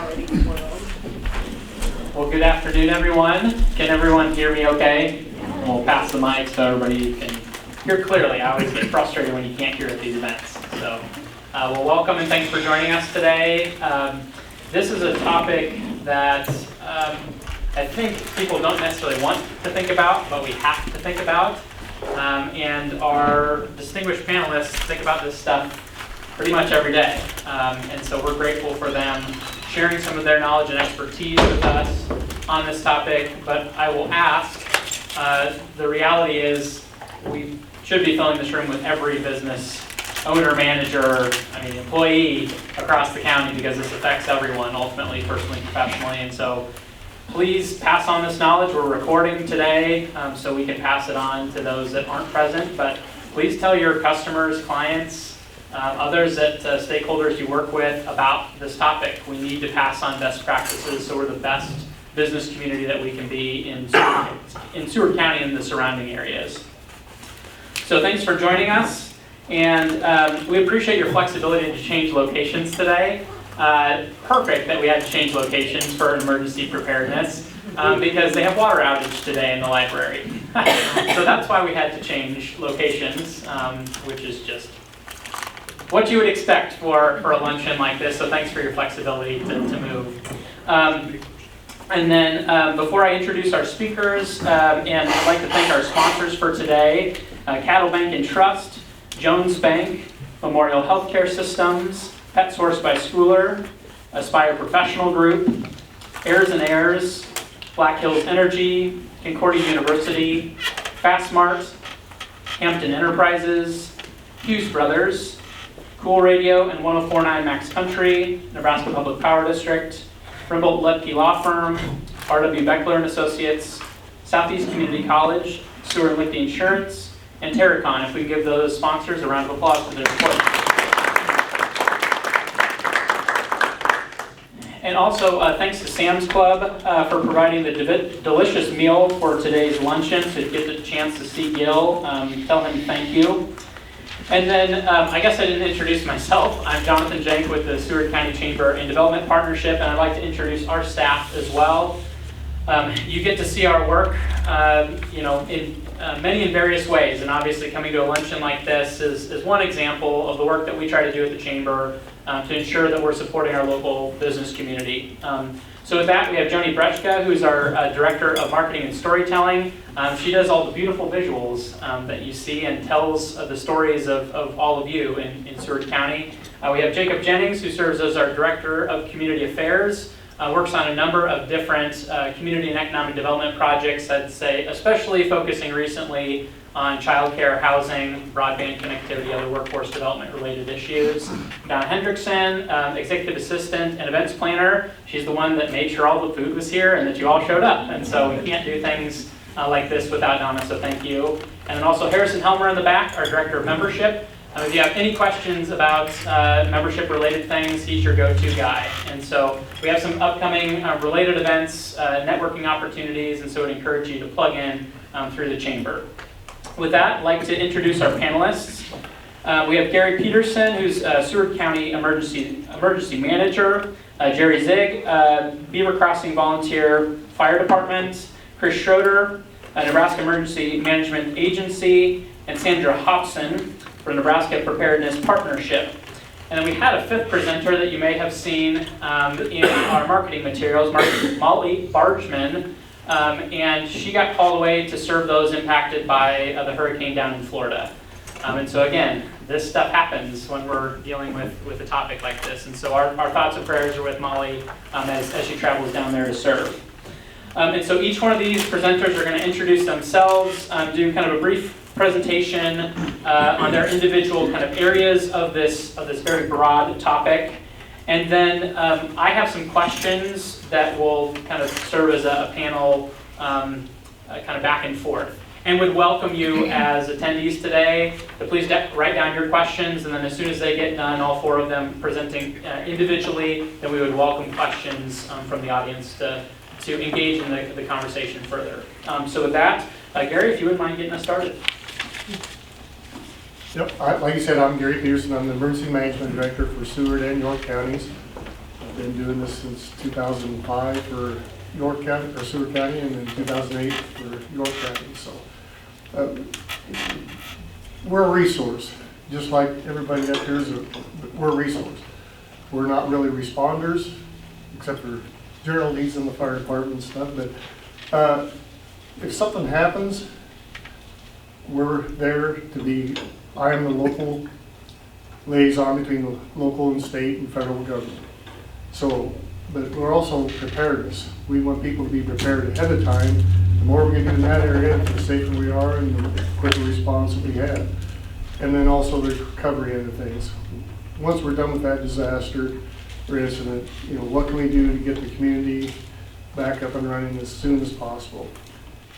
already spoiled. Well, good afternoon, everyone. Can everyone hear me okay? And we'll pass the mic so everybody can hear clearly. I always get frustrated when you can't hear at these events. So, well, welcome and thanks for joining us today. This is a topic that I think people don't necessarily want to think about, but we have to think about. And our distinguished panelists think about this stuff pretty much every day. And so we're grateful for them sharing some of their knowledge and expertise with us on this topic. But I will ask, the reality is we should be filling this room with every business owner, manager, employee across the county, because this affects everyone, ultimately, personally, professionally. And so please pass on this knowledge. We're recording today, so we can pass it on to those that aren't present. But please tell your customers, clients, others that stakeholders you work with about this topic. We need to pass on best practices so we're the best business community that we can be in Seward County and the surrounding areas. So thanks for joining us, and we appreciate your flexibility to change locations today. Perfect that we had to change locations for emergency preparedness because they have water outage today in the library. So that's why we had to change locations, which is just what you would expect for a luncheon like this. So thanks for your flexibility to move. And then before I introduce our speakers, and I'd like to thank our sponsors for today, Cattle Bank and Trust, Jones Bank, Memorial Healthcare Systems, Pet Source by Schroeder, Aspire Professional Group, Heirs and Heirs, Black Hills Energy, Concordia University, Fastmart, Hampton Enterprises, Hughes Brothers, Cool Radio and 104.9 Max Country, Nebraska Public Power District, Rimbold Lepke Law Firm, R.W. Beckler and Associates, Southeast Community College, Seward Lichty Insurance, and Terracon. If we give those sponsors a round of applause for their support. And also, thanks to Sam's Club for providing the delicious meal for today's luncheon. To get the chance to see Gil, tell him thank you. And then, I guess I didn't introduce myself. I'm Jonathan Jenk with the Seward County Chamber and Development Partnership, and I'd like to introduce our staff as well. You get to see our work, in many and various ways, and obviously coming to a luncheon like this is one example of the work that we try to do at the Chamber to ensure that we're supporting our local business community. So with that, we have Joni Brechka, who's our Director of Marketing and Storytelling. She does all the beautiful visuals that you see and tells the stories of all of you in Seward County. We have Jacob Jennings, who serves as our Director of Community Affairs, works on a number of different community and economic development projects, I'd say, especially focusing recently on childcare, housing, broadband connectivity, other workforce development related issues. Donna Hendrickson, Executive Assistant and Events Planner. She's the one that made sure all the food was here and that you all showed up. And so we can't do things like this without Donna, so thank you. And then also Harrison Helmer in the back, our Director of Membership. If you have any questions about membership related things, he's your go-to guy. And so we have some upcoming related events, networking opportunities, and so I'd encourage you to plug in through the Chamber. With that, I'd like to introduce our panelists. We have Gary Petersen, who's Seward County Emergency Manager, Jerry Zieg, Beaver Crossing Volunteer Fire Department, Chris Schroeder, Nebraska Emergency Management Agency, and Sandra Hobson for Nebraska Preparedness Partnership. And then we had a fifth presenter that you may have seen in our marketing materials, Molly Bargeman, and she got called away to serve those impacted by the hurricane down in Florida. And so again, this stuff happens when we're dealing with a topic like this. And so our thoughts and prayers are with Molly as she travels down there to serve. And so each one of these presenters are going to introduce themselves, do kind of a brief presentation on their individual kind of areas of this very broad topic. And then I have some questions that will kind of serve as a panel kind of back and forth. And would welcome you as attendees today to please write down your questions, and then as soon as they get done, all four of them presenting individually, then we would welcome questions from the audience to engage in the conversation further. So with that, Gary, if you wouldn't mind getting us started. Yep, like you said, I'm Gary Petersen. I'm the Emergency Management Director for Seward and York Counties. been doing this since 2005 for York County, or Seward County, and in 2008 for York County. So we're a resource, just like everybody up here we're a resource. We're not really responders, except for general needs in the fire department and stuff, but if something happens, we're there to be, I am the local liaison between the local and state and federal government. So, but we're also preparedness. We want people to be prepared ahead of time. The more we can do in that area, the safer we are and the quicker response that we have. And then also the recovery end of things. Once we're done with that disaster or incident, you know, what can we do to get the community back up and running as soon as possible?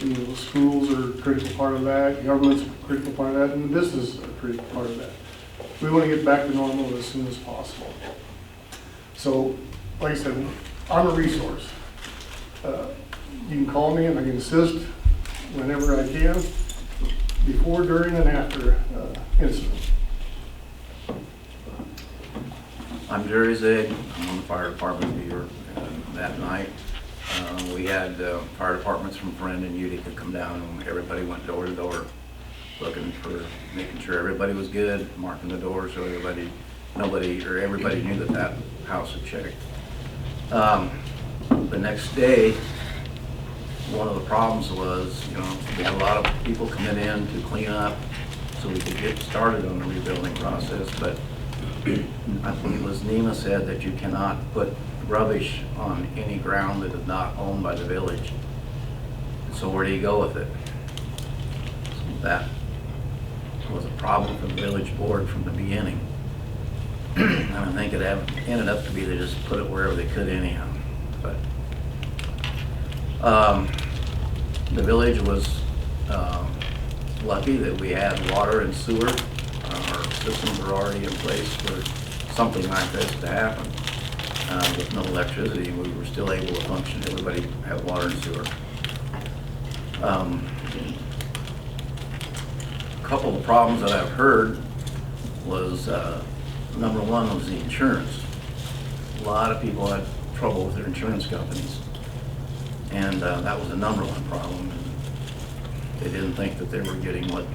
You know, schools are a critical part of that, government's a critical part of that, and the business is a critical part of that. We want to get back to normal as soon as possible. So, like I said, I'm a resource. You can call me and I can assist whenever I can, before, during, and after incident. I'm Jerry Zieg. I'm on the fire department Beaver. That night, we had fire departments from Friend and Utica come down, and everybody went door to door, looking for, making sure everybody was good, marking the door so everybody knew that that house had checked. The next day, one of the problems was, you know, we had a lot of people coming in to clean up so we could get started on the rebuilding process, but I think it was NEMA said that you cannot put rubbish on any ground that is not owned by the village. So where do you go with it? So that was a problem for the village board from the beginning. And I think it ended up to be they just put it wherever they could anyhow. But the village was lucky that we had water and sewer. Our systems were already in place for something like this to happen. With no electricity, we were still able to function. Everybody had water and sewer. A couple of problems that I've heard was, number one was the insurance. A lot of people had trouble with their insurance companies. And that was the number one problem. And they didn't think that they were getting what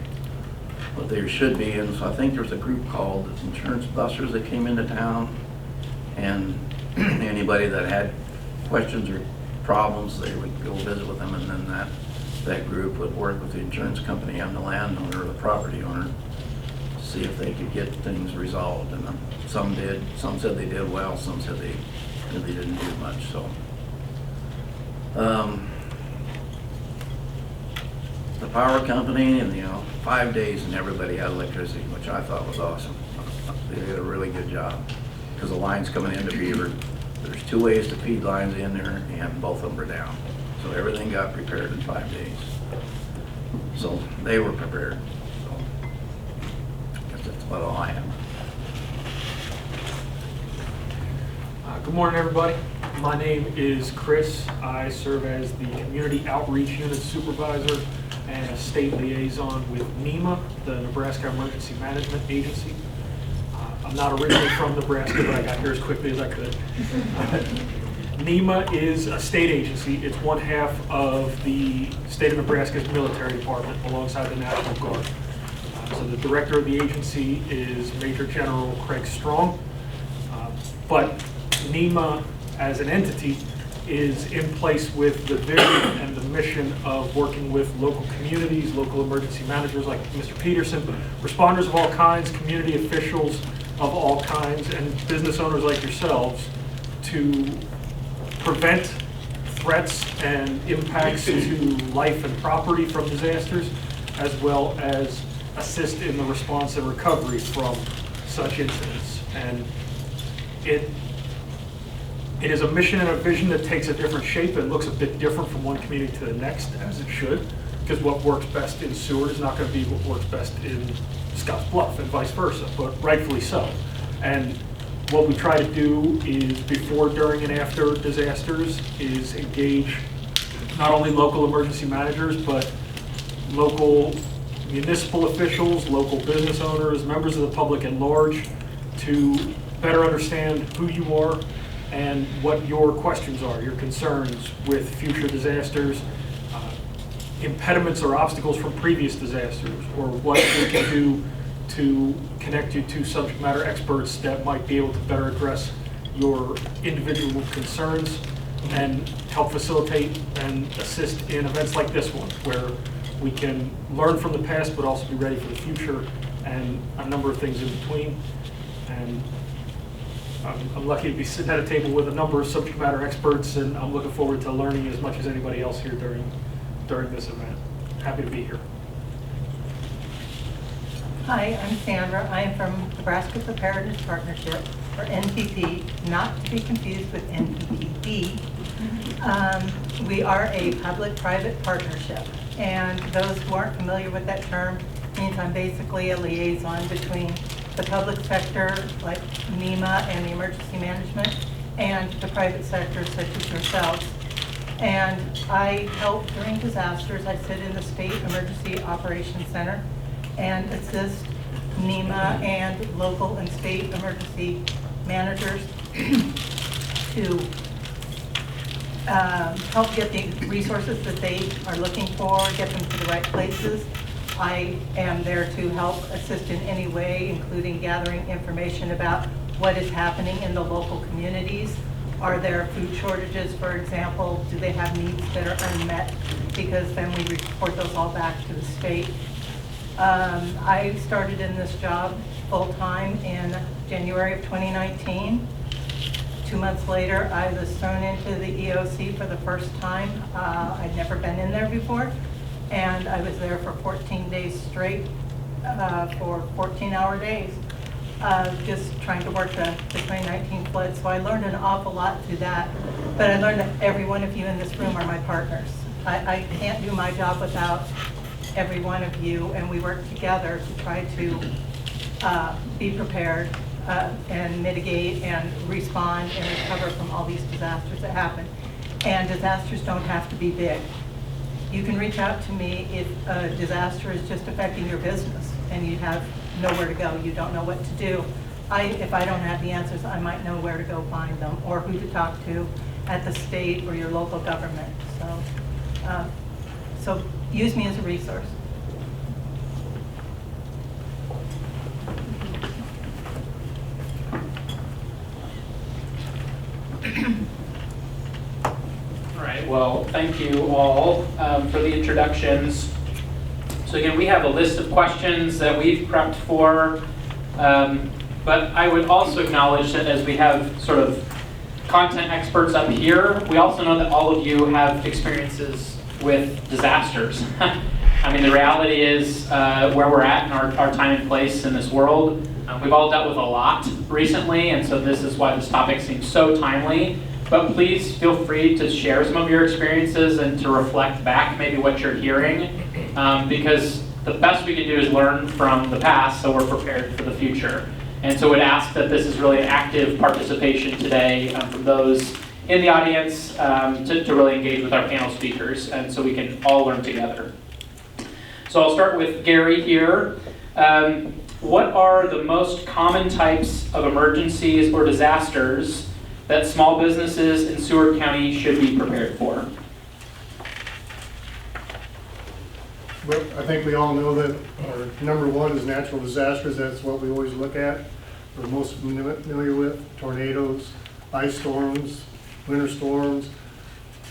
they should be. And so I think there was a group called Insurance Busters that came into town. And anybody that had questions or problems, they would go visit with them, and then that group would work with the insurance company and the landowner or the property owner to see if they could get things resolved. And some did. Some said they did well. Some said they really didn't do much. So the power company, and 5 days and everybody had electricity, which I thought was awesome. They did a really good job because the lines coming into Beaver, there's 2 ways to feed lines in there, and both of them were down. So everything got prepared in 5 days. So they were prepared. So I guess that's about all I have. Good morning, everybody. My name is Chris. I serve as the Community Outreach Unit Supervisor and a State Liaison with NEMA, the Nebraska Emergency Management Agency. I'm not originally from Nebraska, but I got here as quickly as I could. NEMA is a state agency. It's one half of the state of Nebraska's military department alongside the National Guard. So the director of the agency is Major General Craig Strong. But NEMA as an entity is in place with the vision and the mission of working with local communities, local emergency managers like Mr. Petersen, responders of all kinds, community officials of all kinds, and business owners like yourselves to prevent threats and impacts to life and property from disasters, as well as assist in the response and recovery from such incidents. And it is a mission and a vision that takes a different shape and looks a bit different from one community to the next, as it should, because what works best in Seward is not going to be what works best in Scotts Bluff, and vice versa, but rightfully so. And what we try to do is, before, during, and after disasters, is engage not only local emergency managers, but local municipal officials, local business owners, members of the public at large, to better understand who you are, and what your questions are, your concerns with future disasters, impediments or obstacles from previous disasters, or what we can do to connect you to subject matter experts that might be able to better address your individual concerns and help facilitate and assist in events like this one, where we can learn from the past but also be ready for the future and a number of things in between. And I'm lucky to be sitting at a table with a number of subject matter experts, and I'm looking forward to learning as much as anybody else here during this event. Happy to be here. Hi, I'm Sandra. I am from Nebraska Preparedness Partnership, or NPP, not to be confused with NPPB. We are a public-private partnership, and those who aren't familiar with that term means I'm basically a liaison between the public sector, like NEMA and the emergency management, and the private sector, such as yourselves. And I help during disasters. I sit in the State Emergency Operations Center and assist NEMA and local and state emergency managers to help get the resources that they are looking for, get them to the right places. I am there to help assist in any way, including gathering information about what is happening in the local communities. Are there food shortages, for example? Do they have needs that are unmet? Because then we report those all back to the state. I started in this job full-time in January of 2019. 2 months later, I was thrown into the EOC for the first time. I'd never been in there before, and I was there for 14 days straight, for 14-hour days, just trying to work the 2019 flood. So I learned an awful lot through that, but I learned that every one of you in this room are my partners. I can't do my job without every one of you, and we work together to try to be prepared and mitigate and respond and recover from all these disasters that happen. And disasters don't have to be big. You can reach out to me if a disaster is just affecting your business and you have nowhere to go, you don't know what to do. If I don't have the answers, I might know where to go find them or who to talk to at the state or your local government. So use me as a resource. All right, well, thank you all for the introductions. So again, we have a list of questions that we've prepped for, but I would also acknowledge that as we have sort of content experts up here, we also know that all of you have experiences with disasters. I mean, the reality is where we're at in our time and place in this world. We've all dealt with a lot recently, and so this is why this topic seems so timely. But please feel free to share some of your experiences and to reflect back maybe what you're hearing, because the best we can do is learn from the past so we're prepared for the future. And so I would ask that this is really an active participation today from those in the audience to really engage with our panel speakers, and so we can all learn together. So I'll start with Gary here. What are the most common types of emergencies or disasters that small businesses in Seward County should be prepared for? Well, I think we all know that our number one is natural disasters. That's what we always look at. We're most familiar with tornadoes, ice storms, winter storms.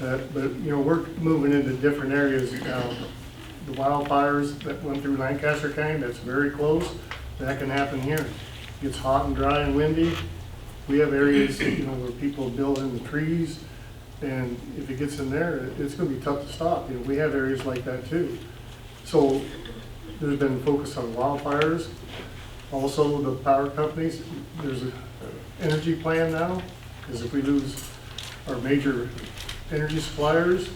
But you know, we're moving into different areas now. The wildfires that went through Lancaster County, that's very close. That can happen here. It gets hot and dry and windy. We have areas, you know, where people build in the trees, and if it gets in there, it's going to be tough to stop. You know, we have areas like that too. So there's been focus on wildfires. Also, the power companies. There's an energy plan now, because if we lose our major energy suppliers,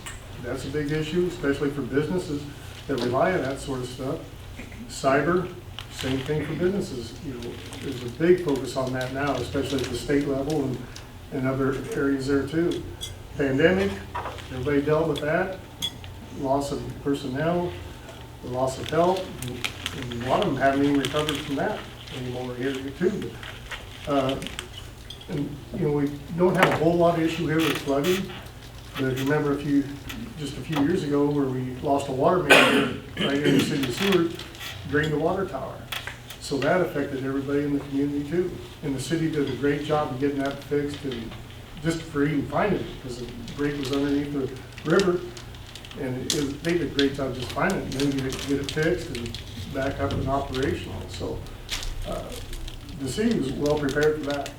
that's a big issue, especially for businesses that rely on that sort of stuff. Cyber. Same thing for businesses. You know, there's a big focus on that now, especially at the state level and other areas there too. Pandemic, everybody dealt with that. Loss of personnel, the loss of health, and a lot of them haven't even recovered from that anymore here too. And, you know, we don't have a whole lot of issue here with flooding, but remember just a few years ago where we lost a water main right in the city of Seward, drained the water tower. So that affected everybody in the community too. And the city did a great job of getting that fixed and just for even finding it, because the break was underneath the river. And they did a great job just finding it, and then get it fixed and back up and operational. So the city was well prepared for that.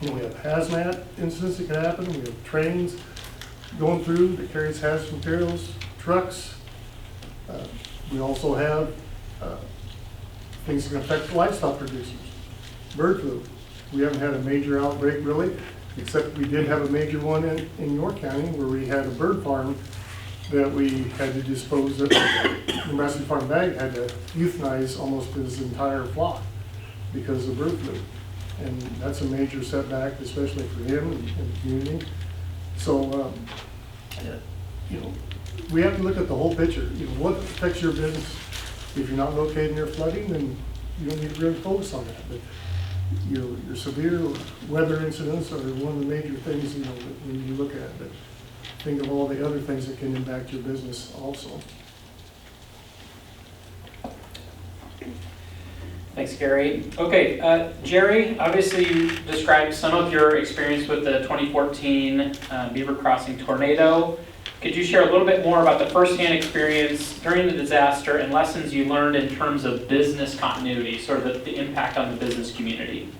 You know, we have hazmat incidents that can happen. We have trains going through that carries hazardous materials, trucks. We also have things that can affect livestock producers, bird flu. We haven't had a major outbreak really, except we did have a major one in York County where we had a bird farm that we had to dispose of. Nebraska Farm Bag had to euthanize almost his entire flock because of bird flu. And that's a major setback, especially for him and the community. So, you know, we have to look at the whole picture. You know, what affects your business? If you're not located near flooding, then you don't need to really focus on that. But your severe weather incidents are one of the major things, you know, when you look at. But think of all the other things that can impact your business also. Thanks, Gary. Okay, Jerry, obviously you described some of your experience with the 2014 Beaver Crossing tornado. Could you share a little bit more about the firsthand experience during the disaster and lessons you learned in terms of business continuity, sort of the impact on the business community?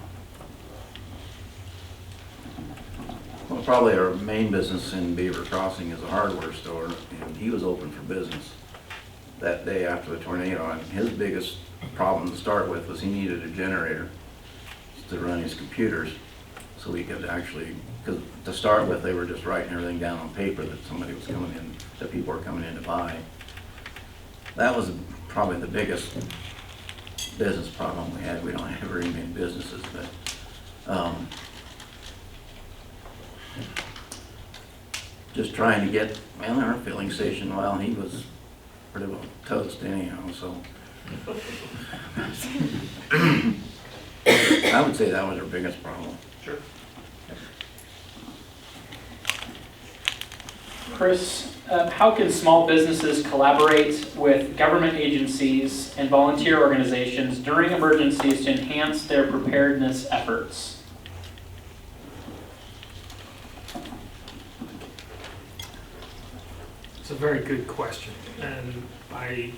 Well, probably our main business in Beaver Crossing is a hardware store, and he was open for business that day after the tornado. And his biggest problem to start with was he needed a generator to run his computers, so he could actually, because to start with they were just writing everything down on paper that somebody was coming in, that people were coming in to buy. That was probably the biggest business problem we had. We don't have very many businesses, but just trying to get, well, our filling station, well, he was pretty well toast anyhow, so. I would say that was our biggest problem. Sure. Chris, how can small businesses collaborate with government agencies and volunteer organizations during emergencies to enhance their preparedness efforts? It's a very good question, and I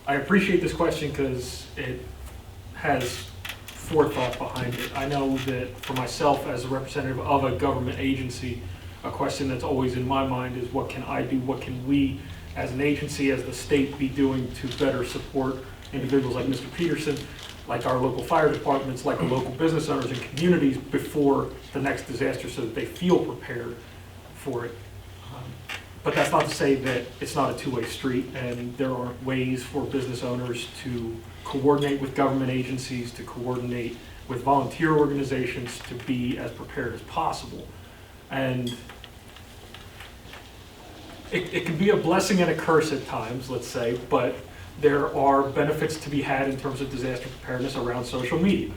appreciate this question because it has forethought behind it. I know that for myself as a representative of a government agency, a question that's always in my mind is what can I do, what can we as an agency, as the state, be doing to better support individuals like Mr. Petersen, like our local fire departments, like the local business owners and communities before the next disaster so that they feel prepared for it. But that's not to say that it's not a two-way street, and there are ways for business owners to coordinate with government agencies, to coordinate with volunteer organizations to be as prepared as possible. And it can be a blessing and a curse at times, let's say, but there are benefits to be had in terms of disaster preparedness around social media.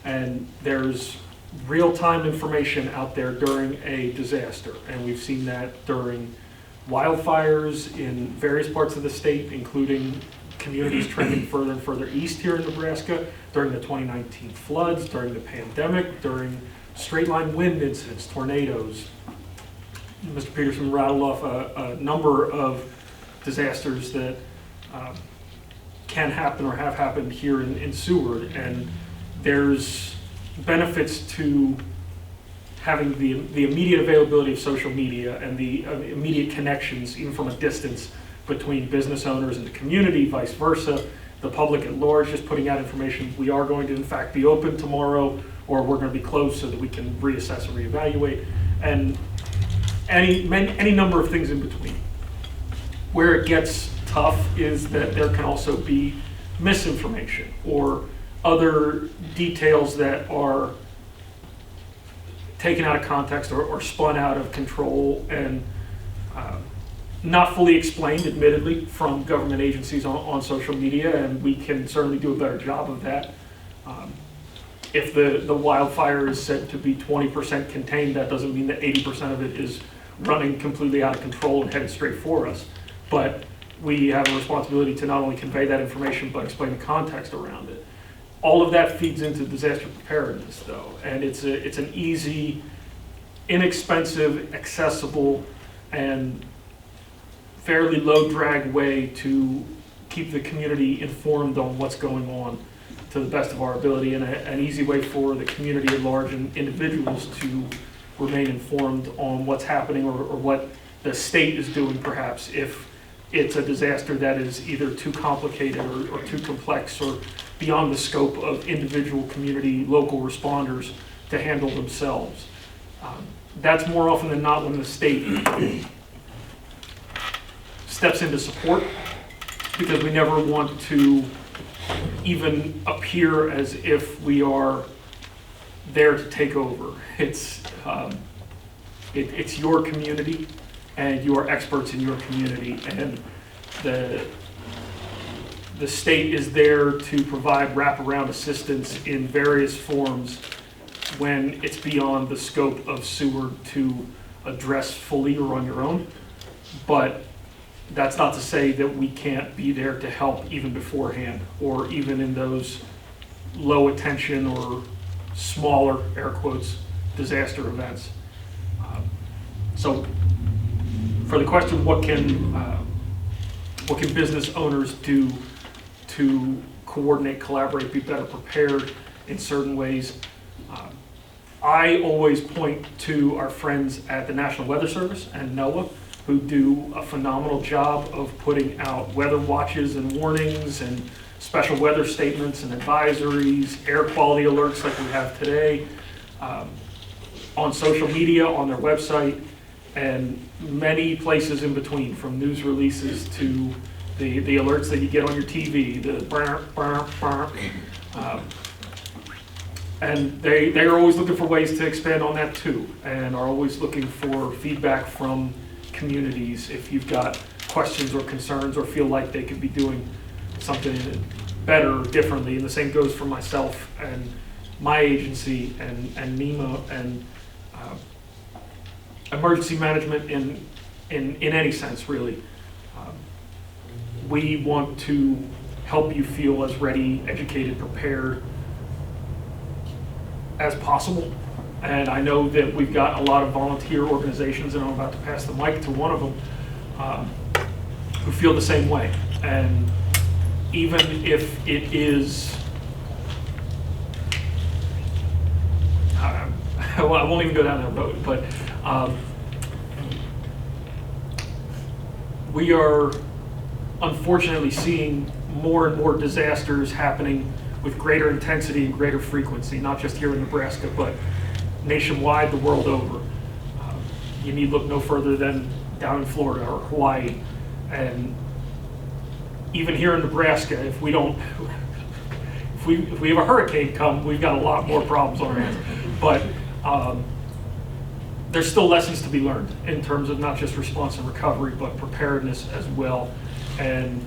And there's real-time information out there during a disaster, and we've seen that during wildfires in various parts of the state, including communities trending further and further east here in Nebraska, during the 2019 floods, during the pandemic, during straight-line wind incidents, tornadoes. Mr. Petersen rattled off a number of disasters that can happen or have happened here in Seward, and there's benefits to having the immediate availability of social media and the immediate connections, even from a distance, between business owners and the community, vice versa, the public at large, just putting out information. We are going to, in fact, be open tomorrow, or we're going to be closed so that we can reassess or reevaluate, and any number of things in between. Where it gets tough is that there can also be misinformation or other details that are taken out of context or spun out of control and not fully explained, admittedly, from government agencies on social media, and we can certainly do a better job of that. if the wildfire is said to be 20% contained, that doesn't mean that 80% of it is running completely out of control and headed straight for us. But we have a responsibility to not only convey that information, but explain the context around it. All of that feeds into disaster preparedness, though, and it's an easy, inexpensive, accessible, and fairly low-drag way to keep the community informed on what's going on to the best of our ability, and an easy way for the community at large and individuals to remain informed on what's happening or what the state is doing, perhaps, if it's a disaster that is either too complicated or too complex or beyond the scope of individual community, local responders to handle themselves. That's more often than not when the state steps into support, because we never want to even appear as if we are there to take over. It's your community, and you are experts in your community, and the state is there to provide wraparound assistance in various forms when it's beyond the scope of Seward to address fully or on your own. But that's not to say that we can't be there to help even beforehand, or even in those low attention or smaller, air quotes, disaster events. So for the question, what can business owners do to coordinate, collaborate, be better prepared in certain ways? I always point to our friends at the National Weather Service and NOAA, who do a phenomenal job of putting out weather watches and warnings and special weather statements and advisories, air quality alerts like we have today, on social media, on their website, and many places in between, from news releases to the alerts that you get on your TV, the brr, brr, brr. And they are always looking for ways to expand on that too, and are always looking for feedback from communities if you've got questions or concerns or feel like they could be doing something better or differently. And the same goes for myself and my agency and NEMA and emergency management in any sense, really. We want to help you feel as ready, educated, prepared as possible. And I know that we've got a lot of volunteer organizations, and I'm about to pass the mic to one of them, who feel the same way. And even if it is, well, I won't even go down that road, but we are unfortunately seeing more and more disasters happening with greater intensity and greater frequency, not just here in Nebraska, but nationwide, the world over. You need look no further than down in Florida or Hawaii. And even here in Nebraska, if we have a hurricane come, we've got a lot more problems on our hands. But there's still lessons to be learned in terms of not just response and recovery, but preparedness as well. And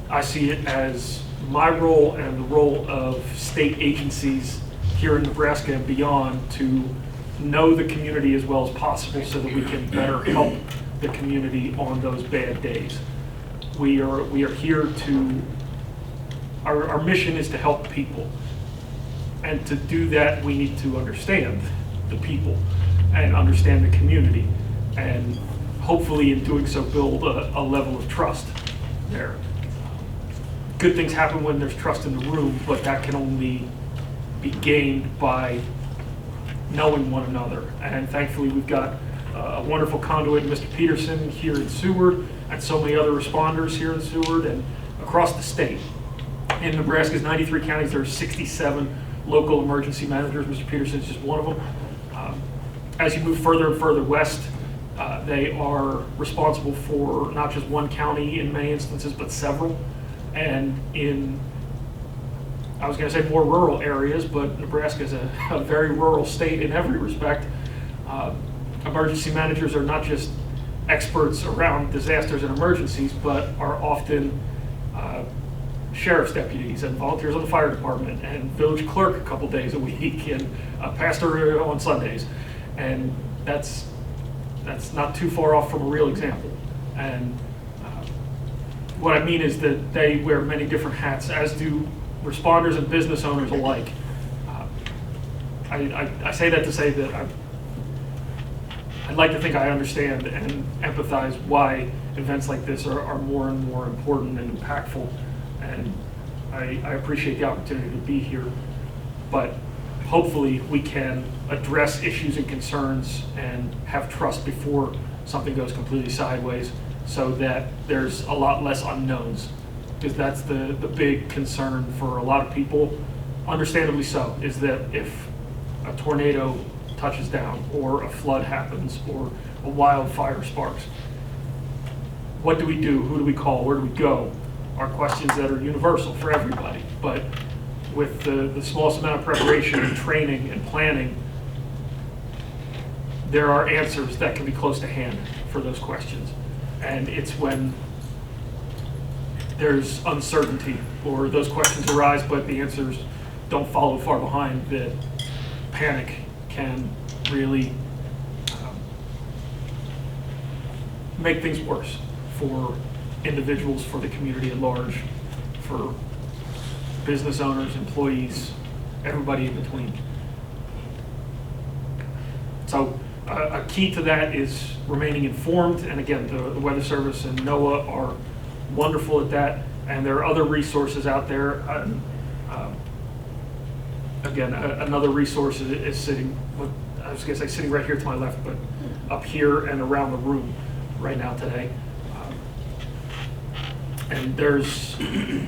I see it as my role and the role of state agencies here in Nebraska and beyond to know the community as well as possible so that we can better help the community on those bad days. We are here to, our mission is to help people. And to do that, we need to understand the people and understand the community. And hopefully in doing so, build a level of trust there. Good things happen when there's trust in the room, but that can only be gained by knowing one another. And thankfully we've got a wonderful conduit, Mr. Petersen, here in Seward, and so many other responders here in Seward and across the state. In Nebraska's 93 counties, there are 67 local emergency managers. Mr. Petersen is just one of them. As you move further and further west, they are responsible for not just one county in many instances, but several. And in, I was going to say more rural areas, but Nebraska is a very rural state in every respect. Emergency managers are not just experts around disasters and emergencies, but are often sheriff's deputies and volunteers on the fire department and village clerk a couple days a week and a pastor on Sundays. And that's not too far off from a real example. And what I mean is that they wear many different hats, as do responders and business owners alike. I say that to say that I'd like to think I understand and empathize why events like this are more and more important and impactful. And I appreciate the opportunity to be here. But hopefully we can address issues and concerns and have trust before something goes completely sideways, so that there's a lot less unknowns. Because that's the big concern for a lot of people, understandably so, is that if a tornado touches down or a flood happens or a wildfire sparks, what do we do? Who do we call? Where do we go? Are questions that are universal for everybody. But with the smallest amount of preparation and training and planning, there are answers that can be close to hand for those questions. And it's when there's uncertainty or those questions arise but the answers don't follow far behind that panic can really make things worse for individuals, for the community at large, for business owners, employees, everybody in between. So a key to that is remaining informed, and again, the Weather Service and NOAA are wonderful at that, and there are other resources out there. Again, another resource is sitting, I was going to say sitting right here to my left, but up here and around the room right now today. And there's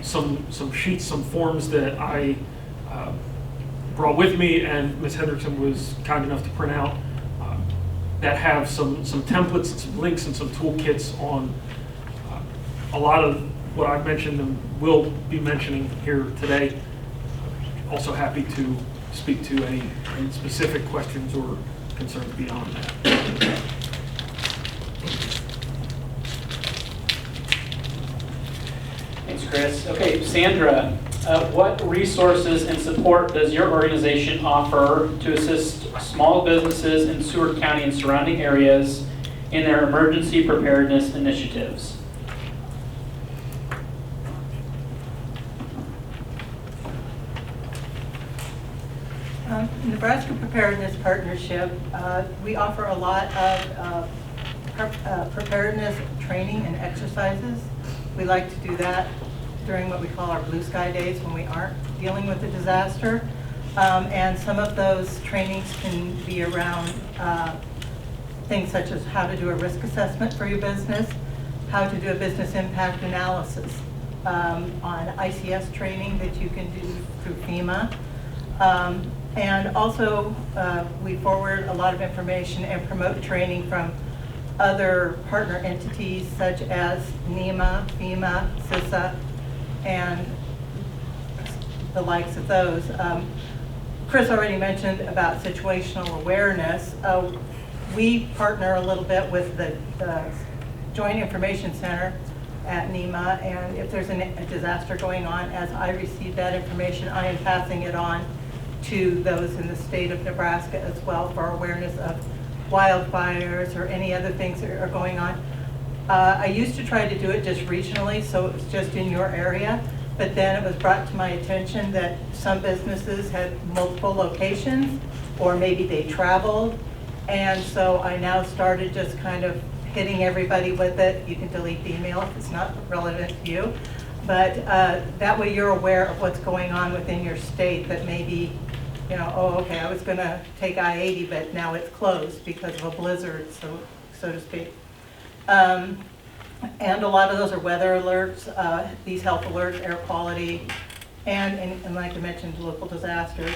some sheets, some forms that I brought with me, and Ms. Hendrickson was kind enough to print out, that have some templates and some links and some toolkits on a lot of what I've mentioned and will be mentioning here today. Also happy to speak to any specific questions or concerns beyond that. Thanks, Chris. Okay, Sandra, what resources and support does your organization offer to assist small businesses in Seward County and surrounding areas in their emergency preparedness initiatives? Nebraska Preparedness Partnership, we offer a lot of preparedness training and exercises. We like to do that during what we call our blue sky days when we aren't dealing with a disaster. And some of those trainings can be around things such as how to do a risk assessment for your business, how to do a business impact analysis, on ICS training that you can do through FEMA. And also, we forward a lot of information and promote training from other partner entities such as NEMA, FEMA, CISA, and the likes of those. Chris already mentioned about situational awareness. We partner a little bit with the Joint Information Center at NEMA, and if there's a disaster going on, as I receive that information, I am passing it on to those in the state of Nebraska as well for awareness of wildfires or any other things that are going on. I used to try to do it just regionally, so it was just in your area, but then it was brought to my attention that some businesses had multiple locations, or maybe they traveled, and so I now started just kind of hitting everybody with it. You can delete the email if it's not relevant to you, but that way you're aware of what's going on within your state, that maybe, you know, oh, okay, I was gonna take I-80, but now it's closed because of a blizzard, so to speak. And a lot of those are weather alerts, these health alerts, air quality, and like I mentioned, local disasters.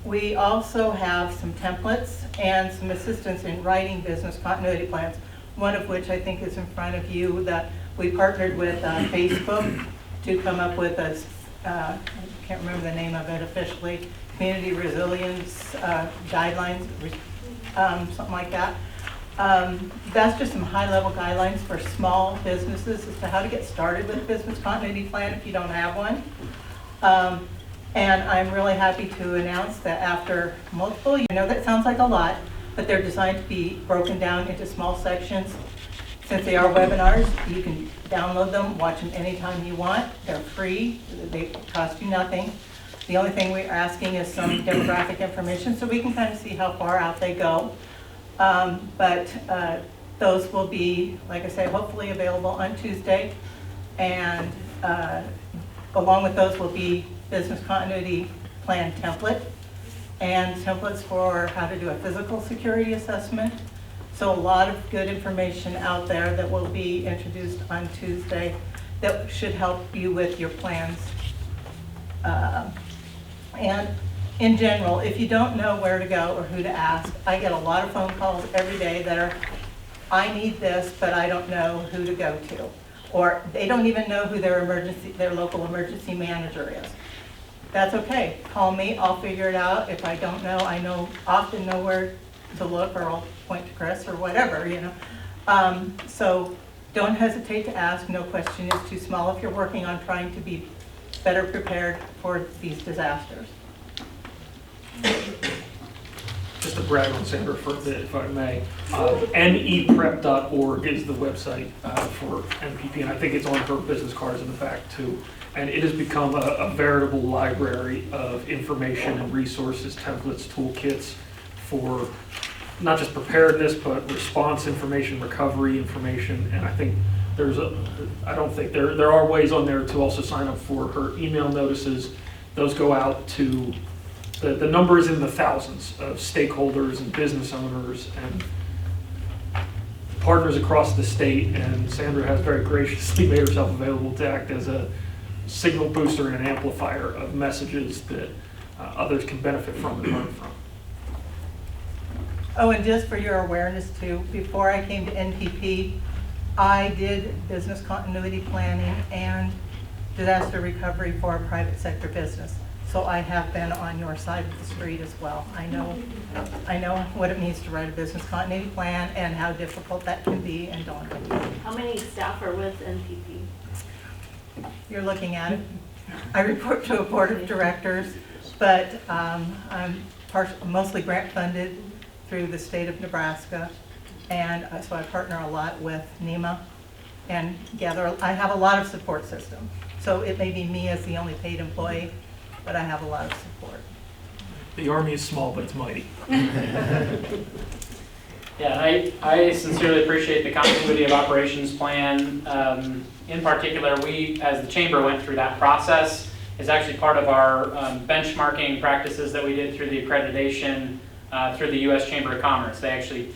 We also have some templates and some assistance in writing business continuity plans, one of which I think is in front of you, that we partnered with Facebook to come up with a, I can't remember the name of it officially, community resilience guidelines, something like that. That's just some high-level guidelines for small businesses as to how to get started with a business continuity plan if you don't have one. And I'm really happy to announce that after multiple, I know that sounds like a lot, but they're designed to be broken down into small sections. Since they are webinars, you can download them, watch them anytime you want. They're free, they cost you nothing. The only thing we're asking is some demographic information so we can kind of see how far out they go. But those will be, like I say, hopefully available on Tuesday. And along with those will be business continuity plan template and templates for how to do a physical security assessment. So a lot of good information out there that will be introduced on Tuesday that should help you with your plans. And in general, if you don't know where to go or who to ask, I get a lot of phone calls every day that are, I need this, but I don't know who to go to. Or they don't even know who their local emergency manager is. That's okay. Call me, I'll figure it out. If I don't know, I often know where to look, or I'll point to Chris or whatever, you know. So don't hesitate to ask. No question is too small if you're working on trying to be better prepared for these disasters. Just to brag on Sandra for a bit, if I may, neprep.org is the website for NPP, and I think it's on her business cards in the back too. And it has become a veritable library of information and resources, templates, toolkits for not just preparedness, but response information, recovery information. And I think there are ways on there to also sign up for her email notices. Those go out to, the number is in the thousands of stakeholders and business owners and partners across the state. And Sandra has very graciously made herself available to act as a signal booster and an amplifier of messages that others can benefit from and learn from. Oh, and just for your awareness too, before I came to NPP, I did business continuity planning and disaster recovery for a private sector business. So I have been on your side of the street as well. I know what it means to write a business continuity plan and how difficult that can be and daunting. How many staff are with NPP? You're looking at it. I report to a board of directors, but I'm mostly grant funded through the state of Nebraska, and so I partner a lot with NEMA and I have a lot of support system. So it may be me as the only paid employee, but I have a lot of support. The Army is small, but it's mighty. Yeah, I sincerely appreciate the continuity of operations plan. In particular, we, as the chamber, went through that process. It's actually part of our benchmarking practices that we did through the accreditation through the U.S. Chamber of Commerce. They actually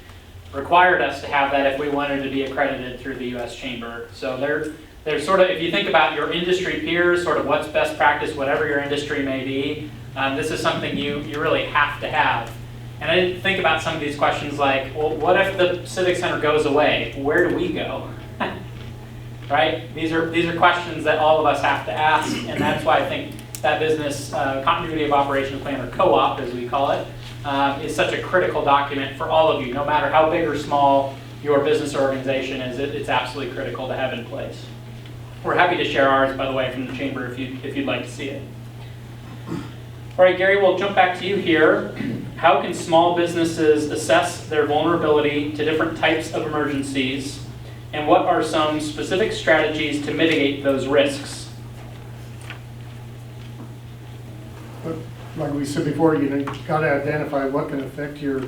required us to have that if we wanted to be accredited through the U.S. Chamber. So they're sort of, if you think about your industry peers, sort of what's best practice, whatever your industry may be, this is something you really have to have. And I didn't think about some of these questions like, well, what if the Civic Center goes away? Where do we go? Right? These are questions that all of us have to ask, and that's why I think that business continuity of operations plan, or co-op as we call it, is such a critical document for all of you. No matter how big or small your business or organization is, it's absolutely critical to have in place. We're happy to share ours, by the way, from the chamber if you'd like to see it. All right, Gary, we'll jump back to you here. How can small businesses assess their vulnerability to different types of emergencies, and what are some specific strategies to mitigate those risks? But like we said before, you got to identify what can affect your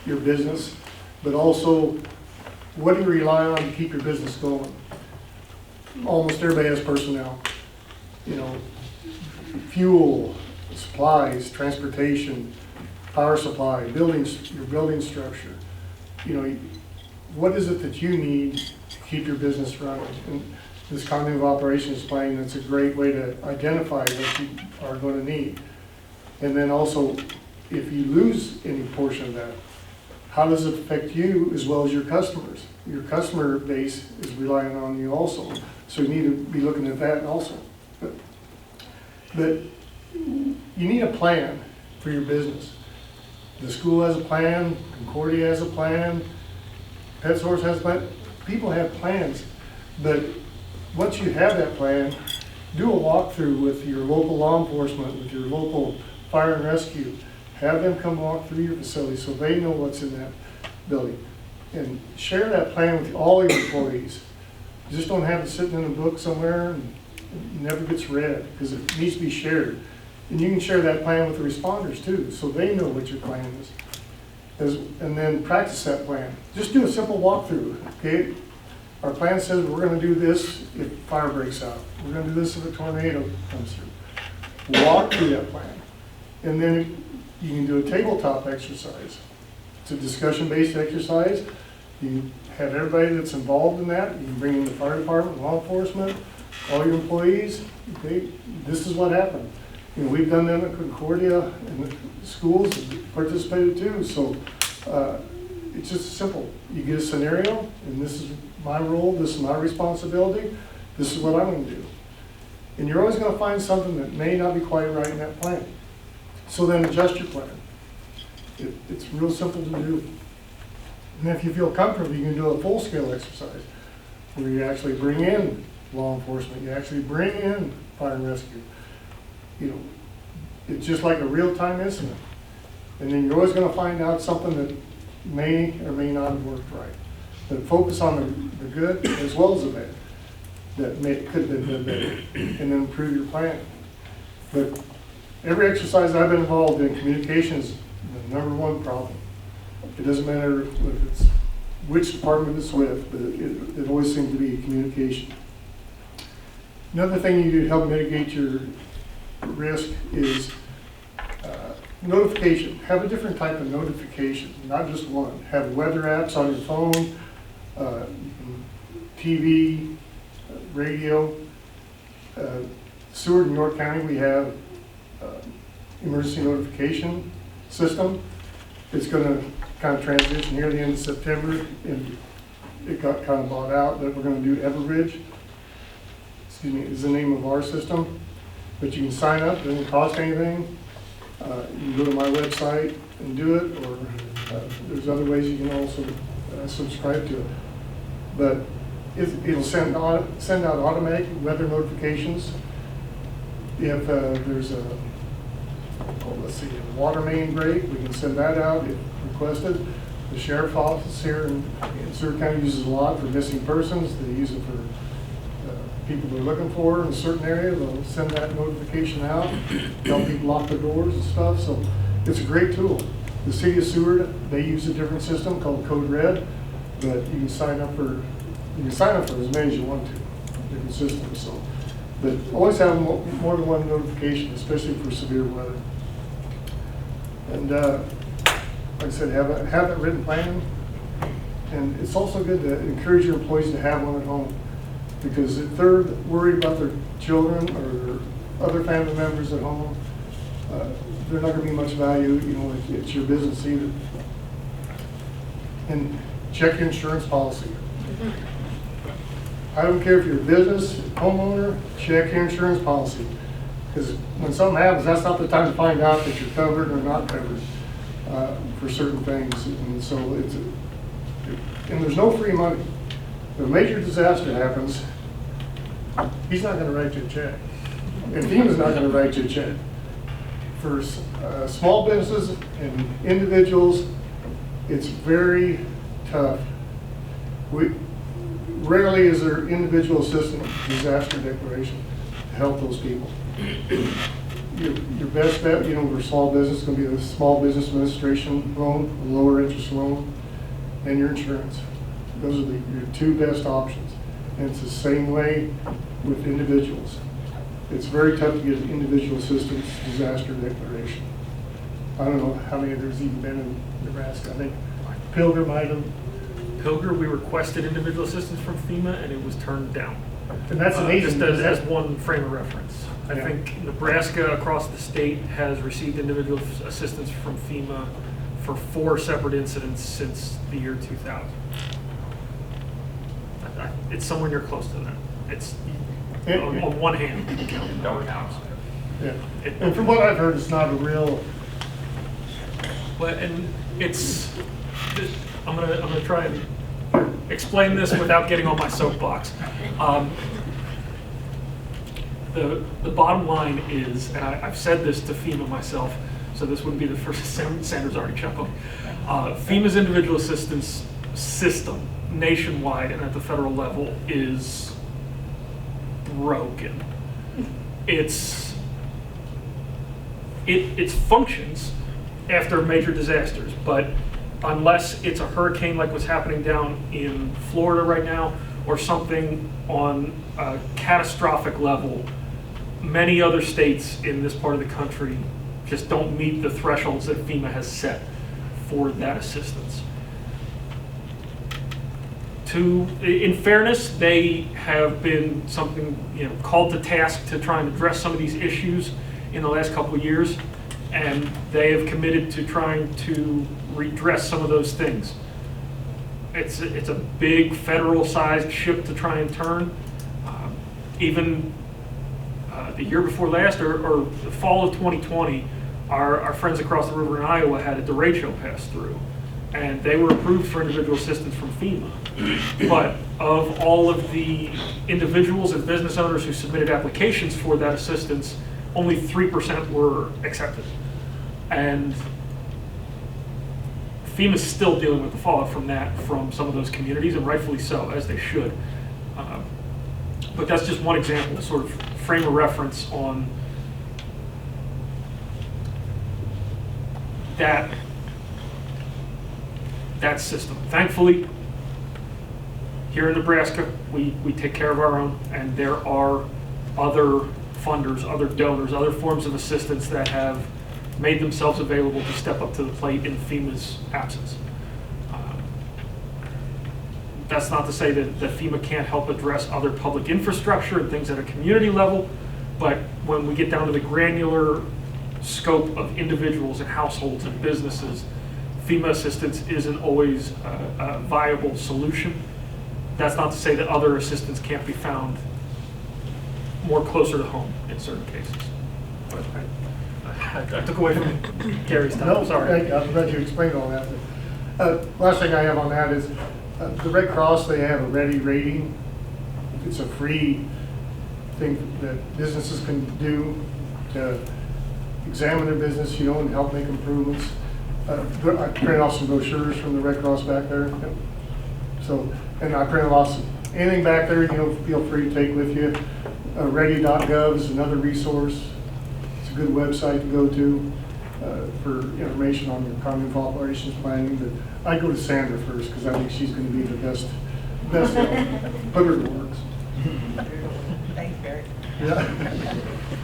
business, but also what do you rely on to keep your business going? Almost everybody has personnel, fuel, supplies, transportation, power supply, buildings, your building structure. What is it that you need to keep your business running? And this continuity of operations plan, that's a great way to identify what you are going to need. And then also, if you lose any portion of that, how does it affect you as well as your customers? Your customer base is relying on you also. So you need to be looking at that also. But you need a plan for your business. The school has a plan, Concordia has a plan, Pet Source has, but people have plans. But once you have that plan, do a walkthrough with your local law enforcement, with your local fire and rescue. Have them come walk through your facility so they know what's in that building. And share that plan with all your employees. Just don't have it sitting in a book somewhere and it never gets read, because it needs to be shared. And you can share that plan with the responders too, so they know what your plan is. And then practice that plan. Just do a simple walkthrough, okay? Our plan says we're gonna do this if fire breaks out. We're gonna do this if a tornado comes through. Walk through that plan. And then you can do a tabletop exercise. It's a discussion-based exercise. You have everybody that's involved in that. You can bring in the fire department, law enforcement, all your employees. Okay, this is what happened. You know, we've done them at Concordia, and the schools have participated too. So it's just simple. You get a scenario, and this is my role, this is my responsibility, this is what I'm going to do. And you're always going to find something that may not be quite right in that plan. So then adjust your plan. It's real simple to do. And if you feel comfortable, you can do a full-scale exercise where you actually bring in law enforcement, you actually bring in fire and rescue. You know, it's just like a real-time incident. And then you're always going to find out something that may or may not have worked right. But focus on the good as well as the bad that could have been better, and then improve your plan. But every exercise I've been involved in, communication is the #1 problem. It doesn't matter if it's which department it's with, but it always seems to be communication. Another thing you do to help mitigate your risk is notification. Have a different type of notification, not just one. Have weather apps on your phone, TV, radio. Seward in York County, we have emergency notification system. It's going to kind of transition here at the end of September, and it got kind of bought out that we're going to do Everbridge. Excuse me, is the name of our system. But you can sign up, it doesn't cost anything. You can go to my website and do it, or there's other ways you can also subscribe to it. But it'll send out automatic weather notifications. If there's a water main break, we can send that out if requested. The sheriff's office here in Seward County uses a lot for missing persons. They use it for people they're looking for in a certain area. They'll send that notification out, help people lock their doors and stuff. So it's a great tool. The city of Seward, they use a different system called Code Red, but you can sign up for as many as you want to, different systems. So, but always have more than one notification, especially for severe weather. And like I said, have that written plan. And it's also good to encourage your employees to have one at home, because if they're worried about their children or their other family members at home, they're not going to be much value. You know, it's your business either. And check your insurance policy. I don't care if you're a business, homeowner, check your insurance policy. Because when something happens, that's not the time to find out that you're covered or not covered for certain things. And so and there's no free money. If a major disaster happens, he's not going to write you a check. And FEMA's not going to write you a check. For small businesses and individuals, it's very tough. Rarely is there individual assistance disaster declaration to help those people. Your best bet, you know, for small business is going to be the Small Business Administration loan, a lower interest loan, and your insurance. Those are your two best options. And it's the same way with individuals. It's very tough to get an individual assistance disaster declaration. I don't know how many there's even been in Nebraska. I think Pilgrim item. Pilgrim, we requested individual assistance from FEMA and it was turned down. And that's amazing. Just as one frame of reference. I Yeah. think Nebraska across the state has received individual assistance from FEMA for 4 separate incidents since the year 2000. It's somewhere near close to that. It's on one hand. Yeah. And from what I've heard, it's not a real. But and it's I'm gonna try and explain this without getting on my soapbox. The bottom line is, and I've said this to FEMA myself, so this wouldn't be the first. Sandra's already chuckling. FEMA's individual assistance system nationwide and at the federal level is broken. It functions after major disasters, but unless it's a hurricane like what's happening down in Florida right now, or something on a catastrophic level, many other states in this part of the country just don't meet the thresholds that FEMA has set for that assistance. In fairness, they have been called to task to try and address some of these issues in the last couple of years, and they have committed to trying to redress some of those things. It's a big federal-sized ship to try and turn. Even the year before last, or the fall of 2020, our friends across the river in Iowa had a derecho pass through, and they were approved for individual assistance from FEMA. But of all of the individuals and business owners who submitted applications for that assistance, only 3% were accepted. And FEMA's still dealing with the fallout from some of those communities, and rightfully so, as they should. But that's just one example to sort of frame a reference on that system. Thankfully, here in Nebraska, we take care of our own, and there are other funders, other donors, other forms of assistance that have made themselves available to step up to the plate in FEMA's absence. That's not to say that FEMA can't help address other public infrastructure and things at a community level, but when we get down to the granular scope of individuals and households and businesses, FEMA assistance isn't always a viable solution. That's not to say that other assistance can't be found more closer to home in certain cases. But I took away from Gary's time. No, Sorry. I'm glad you explained all that. Last thing I have on that is the Red Cross, they have a ready rating. It's a free thing that businesses can do to examine their business, and help make improvements. I printed off some brochures from the Red Cross back there. Yep. So, and I printed off anything back there, feel free to take with you. Ready.gov is another resource. It's a good website to go to for information on your common operations planning. But I go to Sandra first because I think she's going to be the best help. Put her to work. Thanks, Barry. Yeah.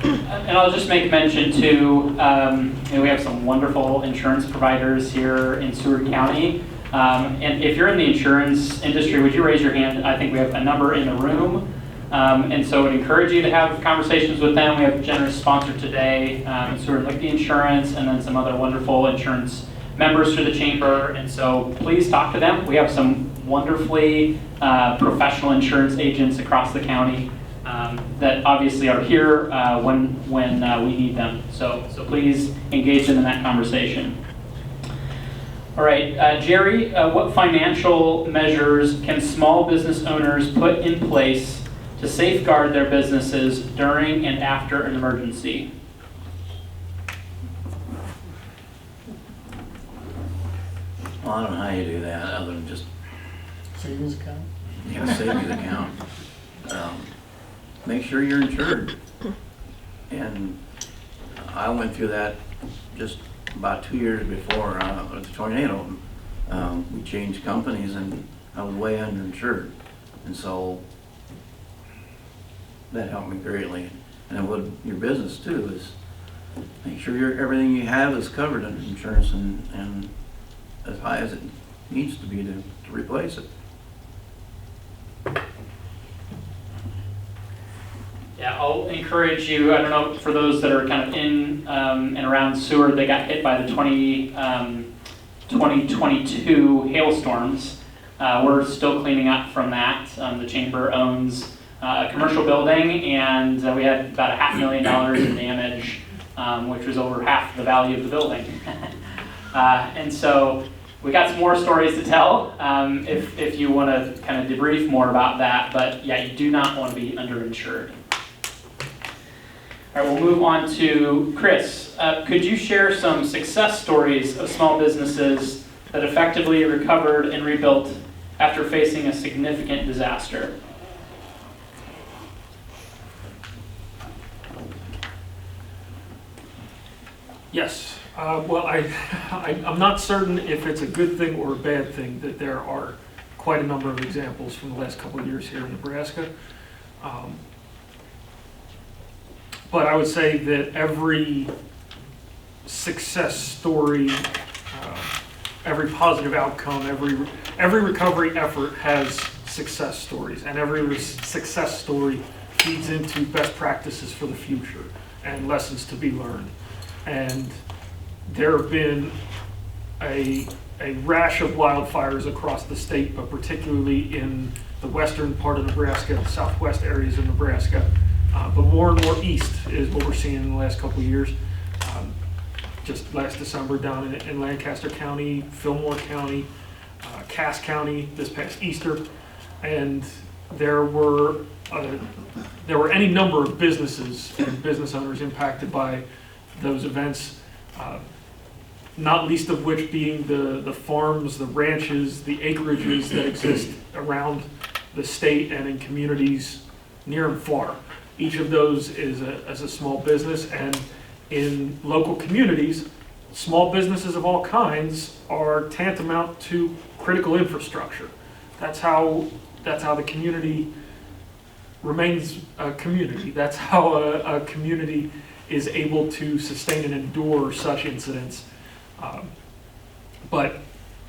And I'll just make mention too, we have some wonderful insurance providers here in Seward County. And if you're in the insurance industry, would you raise your hand? I think we have a number in the room. And so I would encourage you to have conversations with them. We have a generous sponsor today, Seward Lichty Insurance, and then some other wonderful insurance members through the chamber. And so please talk to them. We have some wonderfully professional insurance agents across the county that obviously are here when we need them. So please engage them in that conversation. All right, Jerry, what financial measures can small business owners put in place to safeguard their businesses during and after an emergency? Well, I don't know how you do that other than just Savings account. savings account. Make sure you're insured. And I went through that just about 2 years before the tornado. We changed companies and I was way underinsured. And so that helped me greatly. And it would your business too, is make sure everything you have is covered under insurance and as high as it needs to be to replace it. Yeah, I'll encourage you, I don't know, for those that are kind of in and around Seward, they got hit by the 2022 hailstorms. We're still cleaning up from that. The chamber owns a commercial building, and we had about $500,000 in damage, which was over half the value of the building. And so we got some more stories to tell if you want to kind of debrief more about that. But yeah, you do not want to be underinsured. All right, we'll move on to Chris. Could you share some success stories of small businesses that effectively recovered and rebuilt after facing a significant disaster? Yes. Well, I'm not certain if it's a good thing or a bad thing that there are quite a number of examples from the last couple of years here in Nebraska. But I would say that every success story, every positive outcome, every recovery effort has success stories, and every success story feeds into best practices for the future and lessons to be learned. And there have been a rash of wildfires across the state, but particularly in the western part of Nebraska, the southwest areas of Nebraska, but more and more east is what we're seeing in the last couple of years. Just last December down in Lancaster County, Fillmore County, Cass County this past Easter, and there were any number of businesses and business owners impacted by those events, not least of which being the farms, the ranches, the acreages that exist around the state and in communities near and far. Each of those is a small business, and in local communities, small businesses of all kinds are tantamount to critical infrastructure. That's how the community remains a community. That's how a community is able to sustain and endure such incidents. But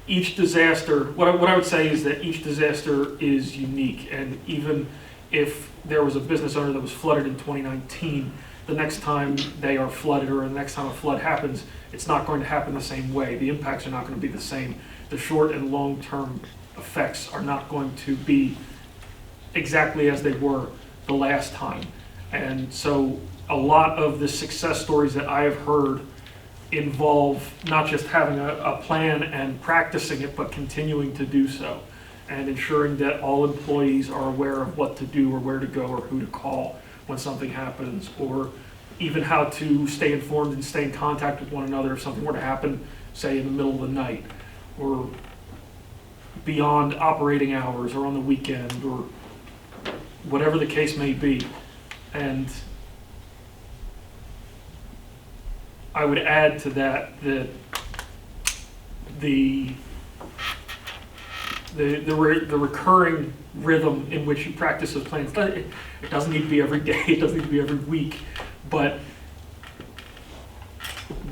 each disaster, what I would say is that each disaster is unique, and even if there was a business owner that was flooded in 2019, the next time they are flooded or the next time a flood happens, it's not going to happen the same way. The impacts are not going to be the same. The short and long-term effects are not going to be exactly as they were the last time. And so a lot of the success stories that I have heard involve not just having a plan and practicing it, but continuing to do so, and ensuring that all employees are aware of what to do or where to go or who to call when something happens, or even how to stay informed and stay in contact with one another if something were to happen, say in the middle of the night, or beyond operating hours, or on the weekend, or whatever the case may be. And I would add to that the recurring rhythm in which you practice those plans. It doesn't need to be every day, it doesn't need to be every week, but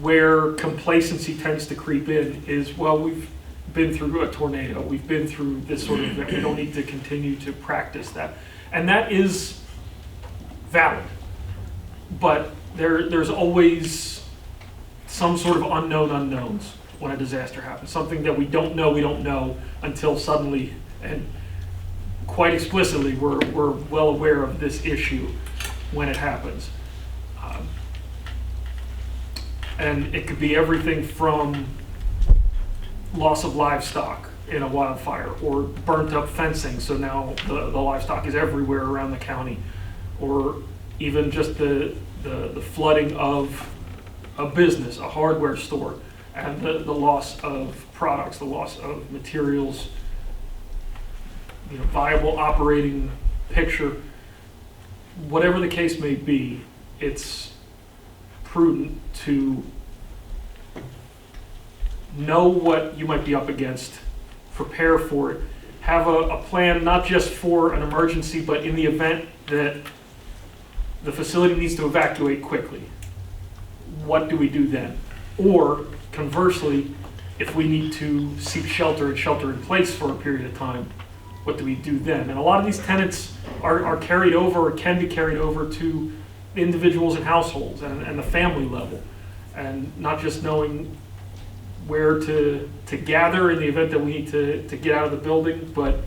where complacency tends to creep in is, well, we've been through a tornado, we've been through this sort of event, we don't need to continue to practice that. And that is valid, but there's always some sort of unknown unknowns when a disaster happens, something that we don't know until suddenly and quite explicitly we're well aware of this issue when it happens. And it could be everything from loss of livestock in a wildfire, or burnt up fencing, so now the livestock is everywhere around the county, or even just the flooding of a business, a hardware store, and the loss of products, the loss of materials, viable operating picture. Whatever the case may be, it's prudent to know what you might be up against, prepare for it, have a plan not just for an emergency, but in the event that the facility needs to evacuate quickly. What do we do then? Or conversely, if we need to seek shelter and shelter in place for a period of time, what do we do then? And a lot of these tenets are carried over, or can be carried over, to individuals and households and the family level, and not just knowing where to gather in the event that we need to get out of the building, but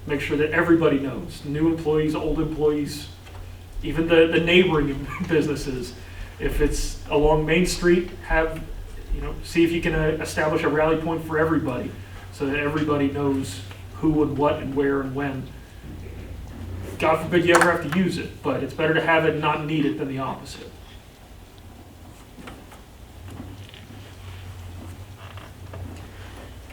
make sure that everybody knows, new employees, old employees, even the neighboring businesses. If it's along Main Street, see if you can establish a rally point for everybody. so that everybody knows who and what and where and when. God forbid you ever have to use it, but it's better to have it and not need it than the opposite.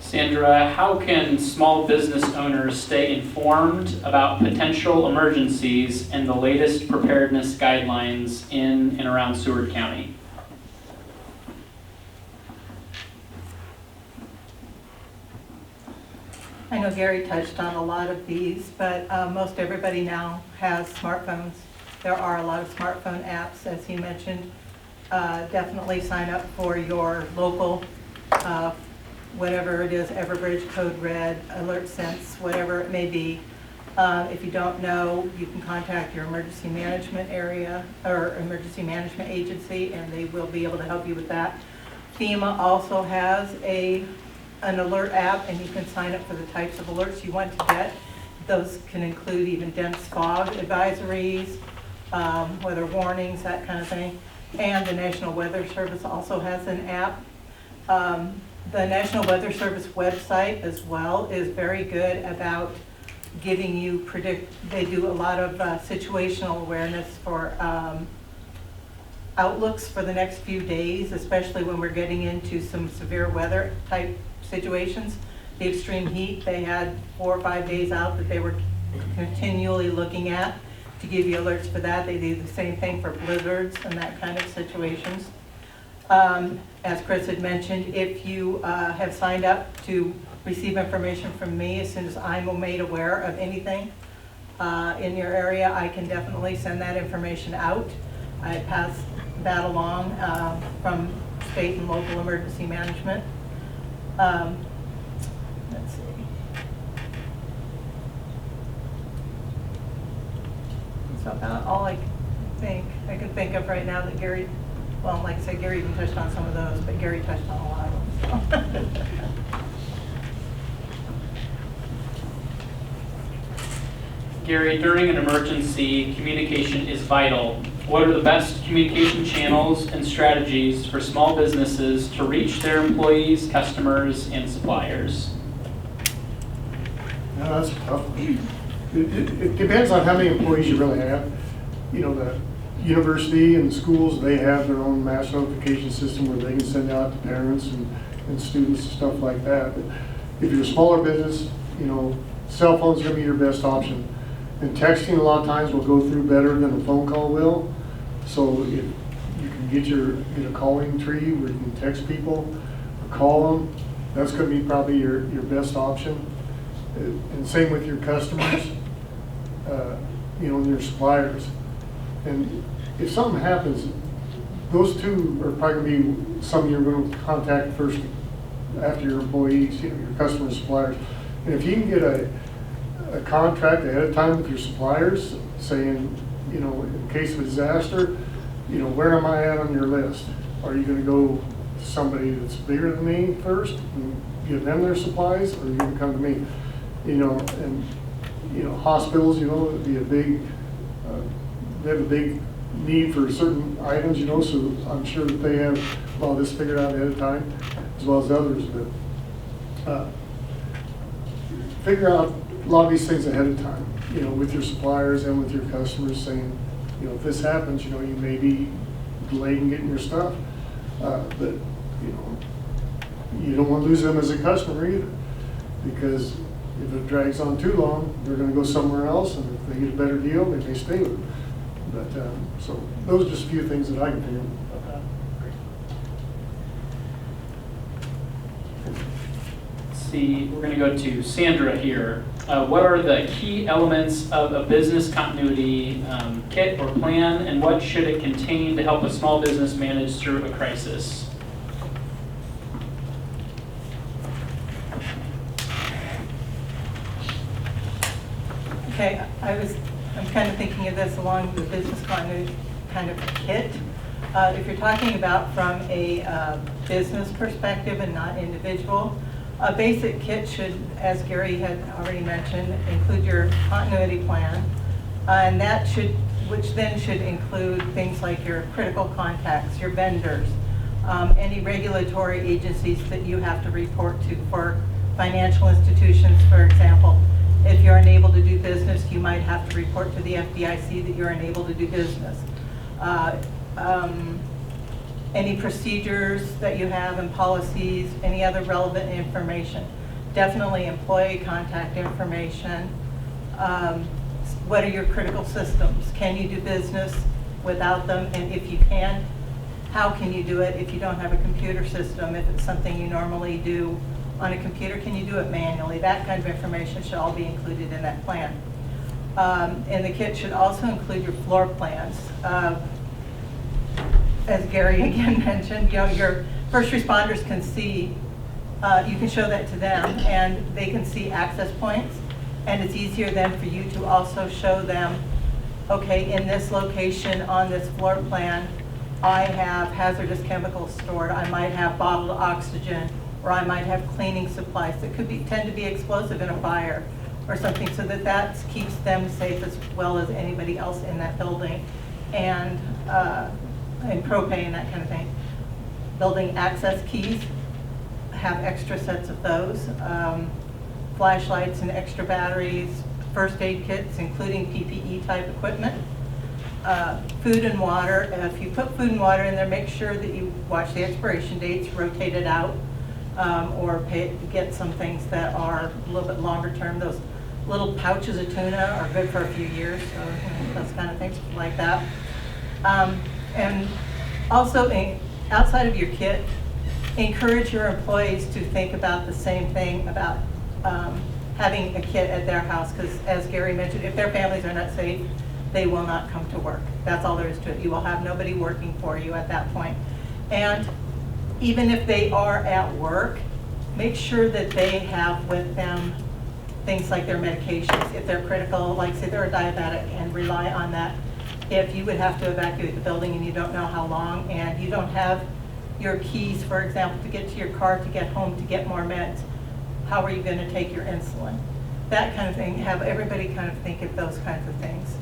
Sandra, how can small business owners stay informed about potential emergencies and the latest preparedness guidelines in and around Seward County? I know Gary touched on a lot of these, but most everybody now has smartphones. There are a lot of smartphone apps, as he mentioned. Definitely sign up for your local, whatever it is, Everbridge, Code Red, Alert Sense, whatever it may be. If you don't know, you can contact your emergency management area or emergency management agency, and they will be able to help you with that. FEMA also has an alert app, and you can sign up for the types of alerts you want to get. Those can include even dense fog advisories, weather warnings, that kind of thing. And the National Weather Service also has an app. The National Weather Service website as well is very good about giving you they do a lot of situational awareness for outlooks for the next few days, especially when we're getting into some severe weather type situations. The extreme heat, they had 4 or 5 days out that they were continually looking at to give you alerts for that. They do the same thing for blizzards and that kind of situations. As Chris had mentioned, if you have signed up to receive information from me, as soon as I'm made aware of anything in your area, I can definitely send that information out. I pass that along from state and local emergency management. Let's see. That's about all I can think of right now that Gary, well, like I said, Gary even touched on some of those, but Gary touched on a lot of them. So. Gary, during an emergency, communication is vital. What are the best communication channels and strategies for small businesses to reach their employees, customers, and suppliers? No, that's a tough one. It depends on how many employees you really have. You know, the university and schools, they have their own mass notification system where they can send out to parents and students and stuff like that. But if you're a smaller business, you know, cell phone's gonna be your best option. And texting a lot of times will go through better than a phone call will. So if you can get a calling tree where you can text people or call them, that's gonna be probably your best option. And same with your customers, you know, and your suppliers. And if something happens, those two are probably gonna be some you're gonna contact first after your employees, you know, your customers, suppliers. And if you can get a contract ahead of time with your suppliers saying, you know, in case of a disaster, you know, where am I at on your list? Are you gonna go to somebody that's bigger than me first and give them their supplies, or are you gonna come to me? You know, and, you know, hospitals, you know, it'd be a big, they have a big need for certain items, you know, so I'm sure that they have a lot of this figured out ahead of time, as well as others, but figure out a lot of these things ahead of time, you know, with your suppliers and with your customers, saying, you know, if this happens, you know, you may be delayed in getting your stuff, but, you know, you don't want to lose them as a customer either, because if it drags on too long, they're going to go somewhere else, and if they get a better deal, they may stay with it. But, so those are just a few things that I can think of about that. See, we're going to go to Sandra here. What are the key elements of a business continuity kit or plan, and what should it contain to help a small business manage through a crisis? Okay, I'm kind of thinking of this along the business continuity kind of kit. If you're talking about from a business perspective and not individual, a basic kit should, as Gary had already mentioned, include your continuity plan, and that should, which then should include things like your critical contacts, your vendors, any regulatory agencies that you have to report to for financial institutions, for example. If you're unable to do business, you might have to report to the FDIC that you're unable to do business. Any procedures that you have and policies, any other relevant information. Definitely employee contact information. What are your critical systems? Can you do business without them? And if you can, how can you do it if you don't have a computer system? If it's something you normally do on a computer, can you do it manually? That kind of information should all be included in that plan. And the kit should also include your floor plans. As Gary again mentioned, your first responders can see, you can show that to them, and they can see access points. And it's easier then for you to also show them, okay, in this location on this floor plan, I have hazardous chemicals stored. I might have bottled oxygen, or I might have cleaning supplies that could tend to be explosive in a fire or something, so that keeps them safe as well as anybody else in that building. And propane, that kind of thing. Building access keys, have extra sets of those. Flashlights and extra batteries, first aid kits, including PPE type equipment. Food and water. If you put food and water in there, make sure that you watch the expiration dates, rotate it out, or get some things that are a little bit longer term. Those little pouches of tuna are good for a few years, so those kind of things like that. And also, outside of your kit, encourage your employees to think about the same thing about having a kit at their house, because as Gary mentioned, if their families are not safe, they will not come to work. That's all there is to it. You will have nobody working for you at that point. And even if they are at work, make sure that they have with them things like their medications. If they're critical, like say they're a diabetic, and rely on that. If you would have to evacuate the building and you don't know how long, and you don't have your keys, for example, to get to your car, to get home, to get more meds, how are you going to take your insulin? That kind of thing. Have everybody kind of think of those kinds of things.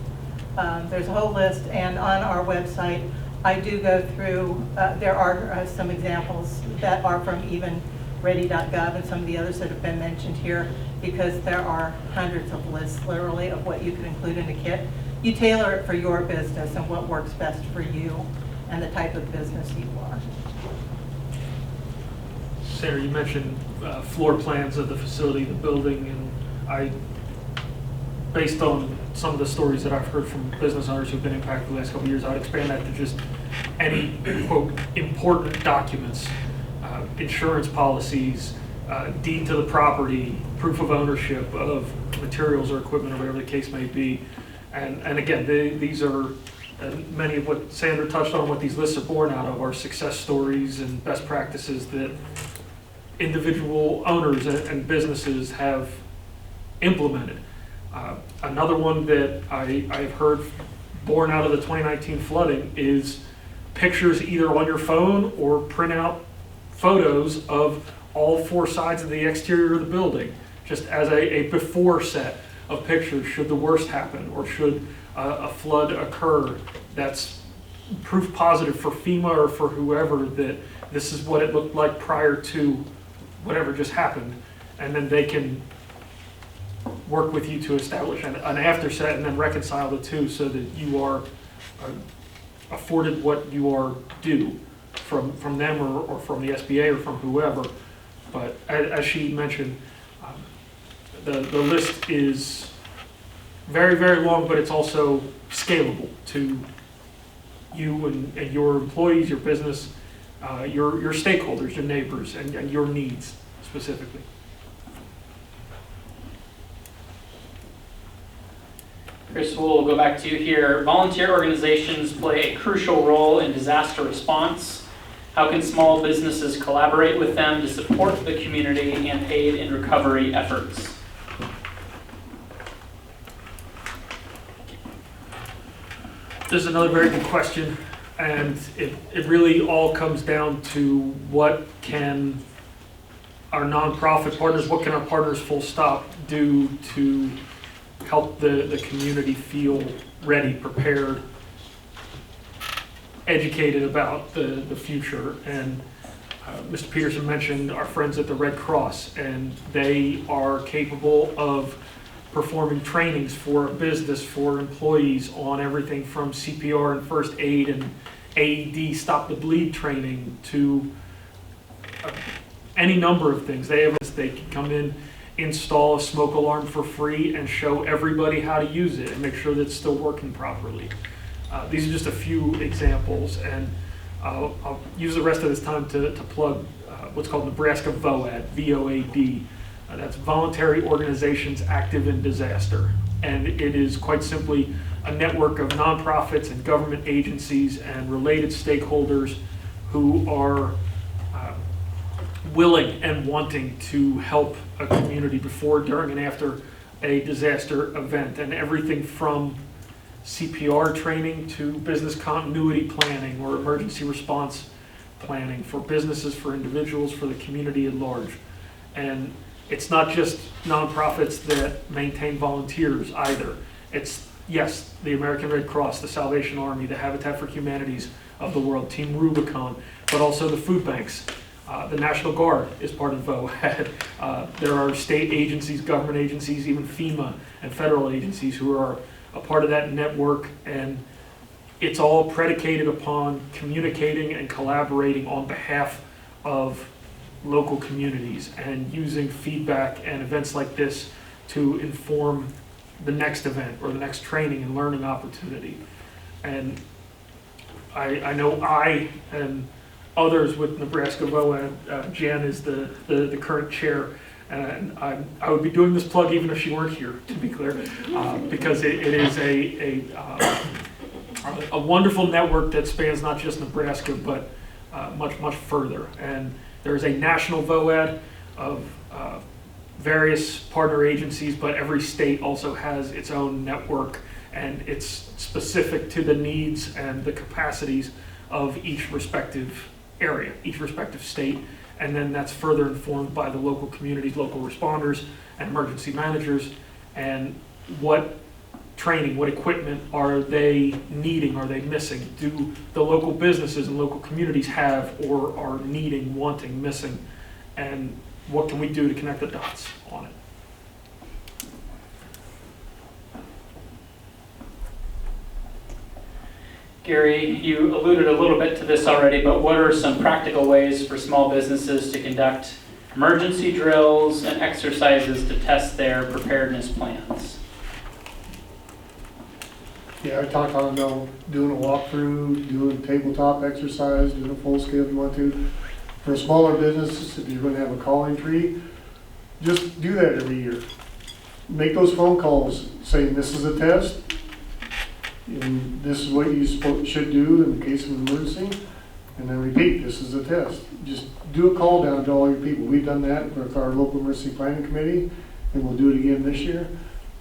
There's a whole list, and on our website, I do go through, there are some examples that are from even ready.gov and some of the others that have been mentioned here, because there are hundreds of lists, literally, of what you can include in a kit. You tailor it for your business and what works best for you and the type of business you are. Sandra, you mentioned floor plans of the facility, the building, and based on some of the stories that I've heard from business owners who've been impacted the last couple of years, I'd expand that to just any, quote, important documents, insurance policies, deed to the property, proof of ownership of materials or equipment or whatever the case may be. And again, these are, many of what Sandra touched on, what these lists are born out of, are success stories and best practices that individual owners and businesses have implemented. Another one that I've heard born out of the 2019 flooding is pictures either on your phone or print out photos of all four sides of the exterior of the building, just as a before set of pictures should the worst happen or should a flood occur. That's proof positive for FEMA or for whoever that this is what it looked like prior to whatever just happened, and then they can work with you to establish an after set and then reconcile the two so that you are afforded what you are due from them or from the SBA or from whoever. But as she mentioned, the list is very, very long, but it's also scalable to you and your employees, your business, your stakeholders, your neighbors, and your needs specifically. Chris, we'll go back to you here. Volunteer organizations play a crucial role in disaster response. How can small businesses collaborate with them to support the community and aid in recovery efforts? This is another very good question, and it really all comes down to what can our nonprofit partners, what can our partners full stop do to help the community feel ready, prepared, educated about the future. And Mr. Petersen mentioned our friends at the Red Cross, and they are capable of performing trainings for a business, for employees on everything from CPR and first aid and AED stop the bleed training to any number of things. They can come in, install a smoke alarm for free and show everybody how to use it and make sure that it's still working properly. These are just a few examples, and I'll use the rest of this time to plug what's called Nebraska VOAD, V-O-A-D. That's Voluntary Organizations Active in Disaster. And it is quite simply a network of nonprofits and government agencies and related stakeholders who are willing and wanting to help a community before, during, and after a disaster event. And everything from CPR training to business continuity planning or emergency response planning for businesses, for individuals, for the community at large. And it's not just nonprofits that maintain volunteers either. It's, yes, the American Red Cross, the Salvation Army, the Habitat for Humanities of the world, Team Rubicon, but also the food banks. The National Guard is part of VOAD. There are state agencies, government agencies, even FEMA and federal agencies who are a part of that network, and it's all predicated upon communicating and collaborating on behalf of local communities and using feedback and events like this to inform the next event or the next training and learning opportunity. And I know I and others with Nebraska VOAD, Jan is the current chair, and I would be doing this plug even if she weren't here, to be clear, because it is a wonderful network that spans not just Nebraska, but much, much further. And there's a national VOAD of various partner agencies, but every state also has its own network, and it's specific to the needs and the capacities of each respective area, each respective state. And then that's further informed by the local communities, local responders, and emergency managers, and what training, what equipment are they needing, are they missing? Do the local businesses and local communities have or are needing, wanting, missing? And what can we do to connect the dots on it? Gary, you alluded a little bit to this already, but what are some practical ways for small businesses to conduct emergency drills and exercises to test their preparedness plans? Yeah, I talked on doing a walkthrough, doing a tabletop exercise, doing a full scale if you want to. For smaller businesses, if you're going to have a calling tree, just do that every year. Make those phone calls saying this is a test, and this is what you should do in the case of an emergency, and then repeat, this is a test. Just do a call down to all your people. We've done that with our local emergency planning committee, and we'll do it again this year.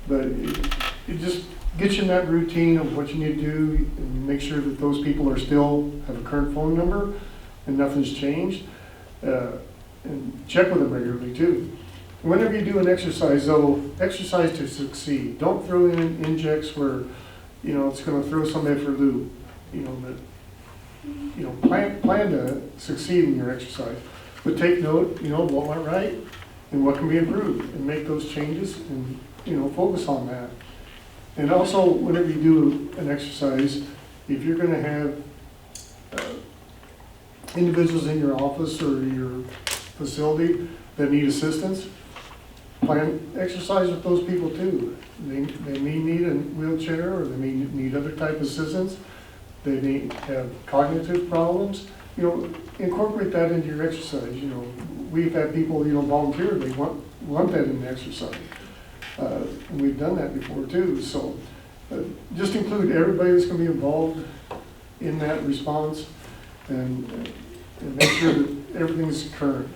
But it just gets you in that routine of what you need to do, and make sure that those people are still have a current phone number and nothing's changed. And check with them regularly too. Whenever you do an exercise, though, exercise to succeed. Don't throw in injects where it's going to throw somebody for a loop. Plan to succeed in your exercise, but take note, what went right and what can be improved, and make those changes, and focus on that. And also, whenever you do an exercise, if you're going to have individuals in your office or your facility that need assistance, plan exercise with those people too. They may need a wheelchair, or they may need other type of assistance. They may have cognitive problems. Incorporate that into your exercise. We've had people, volunteer. They want that in the exercise. And we've done that before too. So just include everybody that's going to be involved in that response, and make sure that everything's current,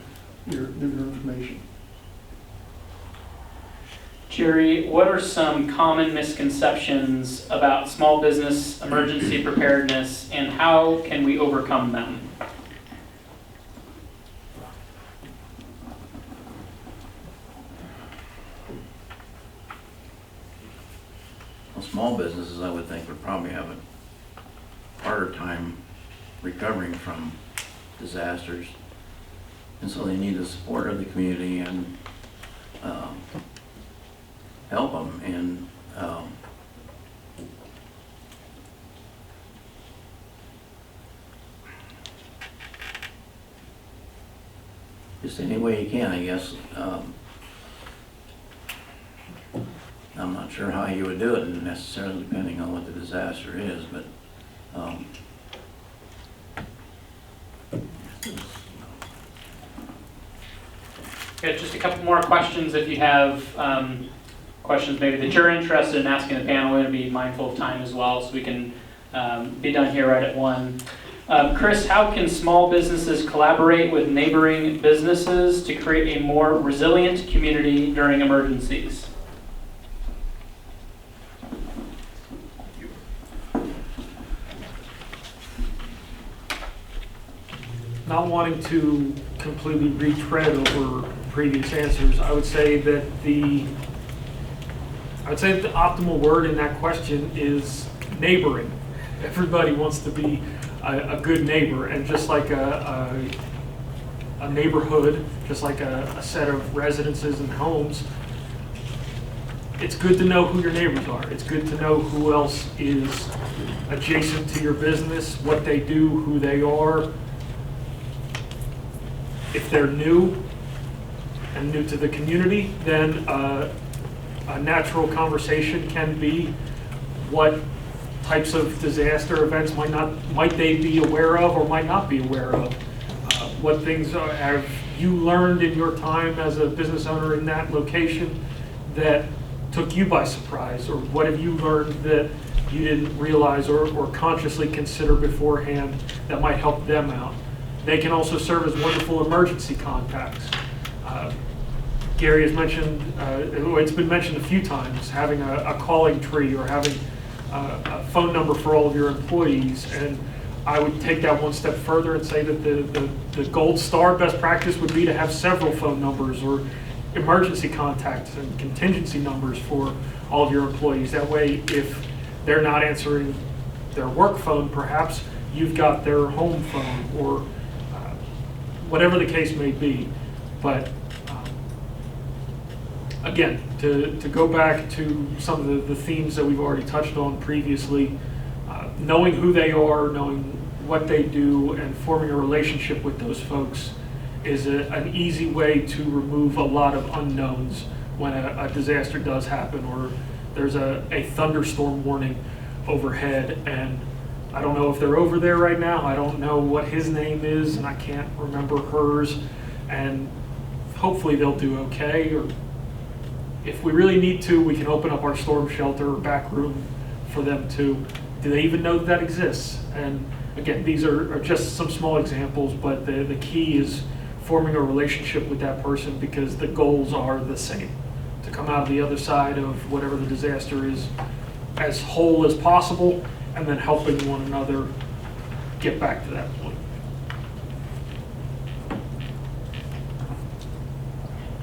your information. Jerry, what are some common misconceptions about small business emergency preparedness, and how can we overcome them? Well, small businesses, I would think, would probably have a harder time recovering from disasters And so they need the support of the community and help them. And just any way you can, I guess. I'm not sure how you would do it necessarily, depending on what the disaster is, but Okay, just a couple more questions if you have questions maybe that you're interested in asking the panel. We're going to be mindful of time as well, so we can be done here right at 1. Chris, how can small businesses collaborate with neighboring businesses to create a more resilient community during emergencies? Not wanting to completely retread over previous answers, I would say that the optimal word in that question is neighboring. Everybody wants to be a good neighbor, and just like a neighborhood, just like a set of residences and homes, it's good to know who your neighbors are. It's good to know who else is adjacent to your business, what they do, who they are. If they're new and new to the community, then a natural conversation can be what types of disaster events might they be aware of or might not be aware of. What things have you learned in your time as a business owner in that location that took you by surprise, or what have you learned that you didn't realize or consciously consider beforehand that might help them out. They can also serve as wonderful emergency contacts. Gary has mentioned, it's been mentioned a few times, having a calling tree or having a phone number for all of your employees. And I would take that one step further and say that the gold star best practice would be to have several phone numbers or emergency contacts and contingency numbers for all of your employees. That way, if they're not answering their work phone, perhaps you've got their home phone or whatever the case may be. But again, to go back to some of the themes that we've already touched on previously, knowing who they are, knowing what they do, and forming a relationship with those folks is an easy way to remove a lot of unknowns when a disaster does happen, or there's a thunderstorm warning overhead, and I don't know if they're over there right now. I don't know what his name is, and I can't remember hers, and hopefully they'll do okay. Or if we really need to, we can open up our storm shelter or back room for them too. Do they even know that exists? And again, these are just some small examples, but the key is forming a relationship with that person, because the goals are the same: to come out of the other side of whatever the disaster is as whole as possible, and then helping one another get back to that point.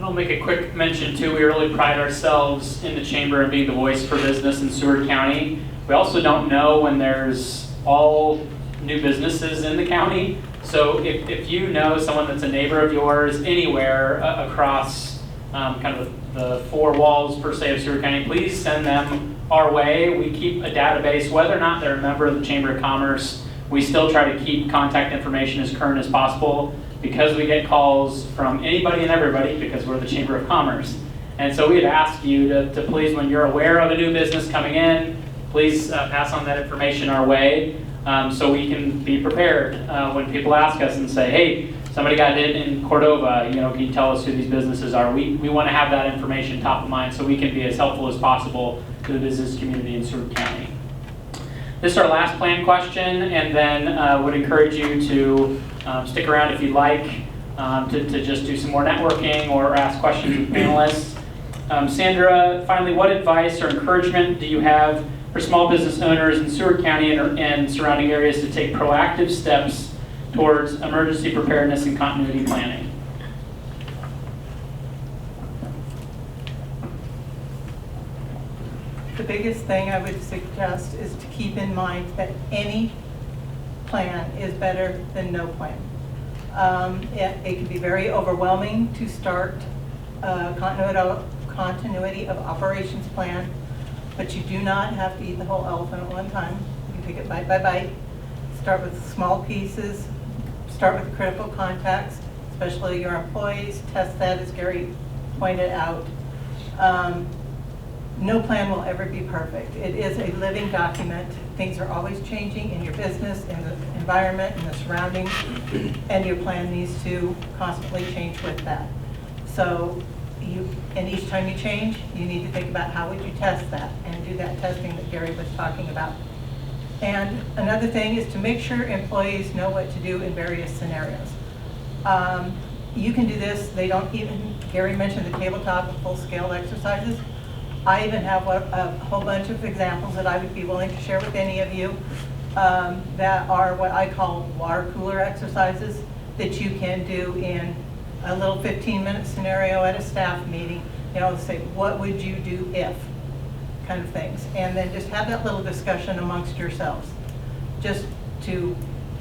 I'll make a quick mention too. We really pride ourselves in the chamber in being the voice for business in Seward County. We also don't know when there's all new businesses in the county. So if you know someone that's a neighbor of yours anywhere across kind of the 4 walls per se of Seward County, please send them our way. We keep a database, whether or not they're a member of the Chamber of Commerce. We still try to keep contact information as current as possible, because we get calls from anybody and everybody, because we're the Chamber of Commerce. And so we'd ask you to please, when you're aware of a new business coming in, please pass on that information our way, so we can be prepared when people ask us and say, hey, somebody got hit in Cordova, can you tell us who these businesses are? We want to have that information top of mind so we can be as helpful as possible to the business community in Seward County. This is our last planned question, and then would encourage you to stick around if you'd like to just do some more networking or ask questions of panelists. Sandra, finally, what advice or encouragement do you have for small business owners in Seward County and surrounding areas to take proactive steps towards emergency preparedness and continuity planning? The biggest thing I would suggest is to keep in mind that any plan is better than no plan. It can be very overwhelming to start a continuity of operations plan, but you do not have to eat the whole elephant at one time. You can take it bite by bite. Start with small pieces. Start with critical contacts, especially your employees. Test that, as Gary pointed out. No plan will ever be perfect. It is a living document. Things are always changing in your business, in the environment, in the surroundings, and your plan needs to constantly change with that. So and each time you change, you need to think about how would you test that and do that testing that Gary was talking about. And another thing is to make sure employees know what to do in various scenarios. You can do this, Gary mentioned the tabletop and full-scale exercises. I even have a whole bunch of examples that I would be willing to share with any of you that are what I call water cooler exercises that you can do in a little 15-minute scenario at a staff meeting. Say, what would you do if? Kind of things. And then just have that little discussion amongst yourselves, just to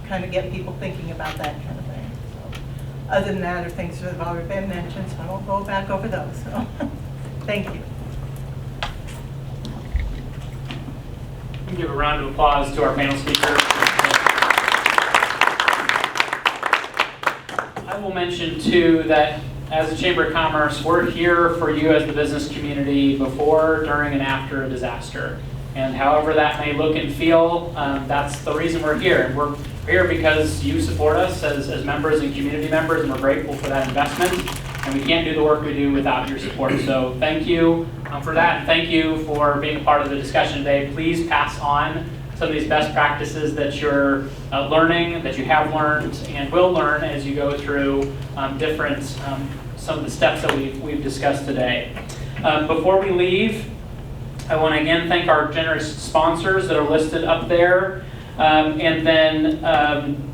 kind of get people thinking about that kind of thing. So, other than that, are things that have already been mentioned, so I won't go back over those. So, thank you. Give a round of applause to our panel speakers. I will mention too that as a Chamber of Commerce, we're here for you as the business community before, during, and after a disaster. And however that may look and feel, that's the reason we're here. And we're here because you support us as members and community members, and we're grateful for that investment. And we can't do the work we do without your support. So thank you for that, and thank you for being a part of the discussion today. Please pass on some of these best practices that you're learning, that you have learned, and will learn as you go through some of the steps that we've discussed today. Before we leave, I want to again thank our generous sponsors that are listed up there. And then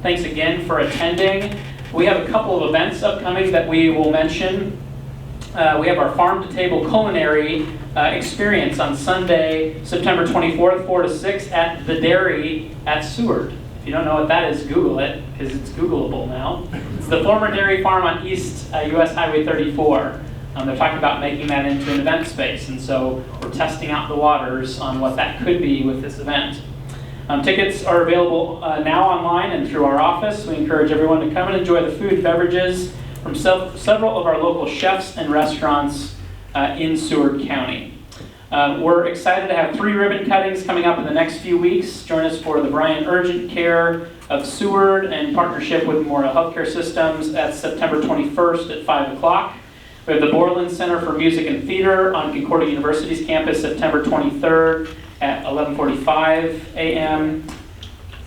thanks again for attending. We have a couple of events upcoming that we will mention. We have our Farm to Table Culinary Experience on Sunday, September 24th, 4 to 6 at the Dairy at Seward. If you don't know what that is, Google it, because it's Googleable now. It's the former dairy farm on East US Highway 34. They're talking about making that into an event space, and so we're testing out the waters on what that could be with this event. Tickets are available now online and through our office. We encourage everyone to come and enjoy the food and beverages from several of our local chefs and restaurants in Seward County. We're excited to have 3 ribbon cuttings coming up in the next few weeks. Join us for the Bryant Urgent Care of Seward in partnership with Memorial Healthcare Systems. That's September 21st at 5 o'clock. We have the Borland Center for Music and Theater on Concordia University's campus, September 23rd at 11:45 a.m.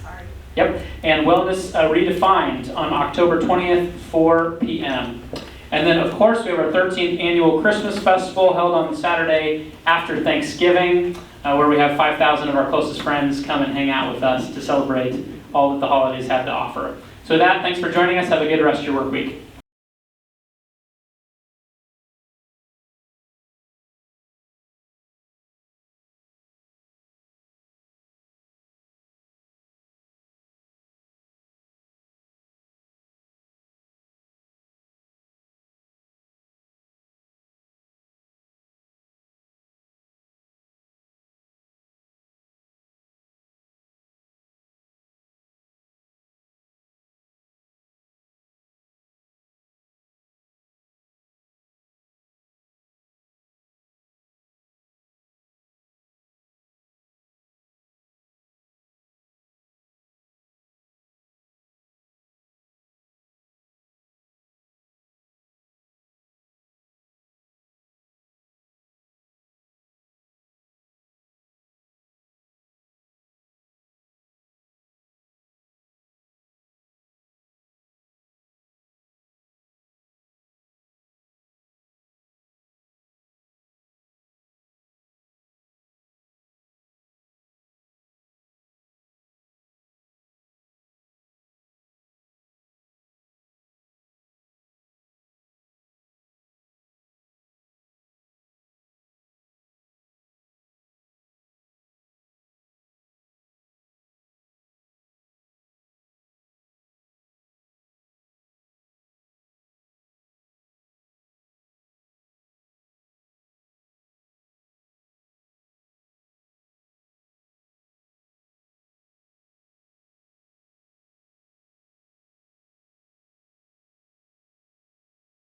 Sorry. Yep, and Wellness Redefined on October 20th, 4 p.m. And then, of course, we have our 13th annual Christmas Festival held on Saturday after Thanksgiving, where we have 5,000 of our closest friends come and hang out with us to celebrate all that the holidays have to offer. So with that, thanks for joining us. Have a good rest of your work week.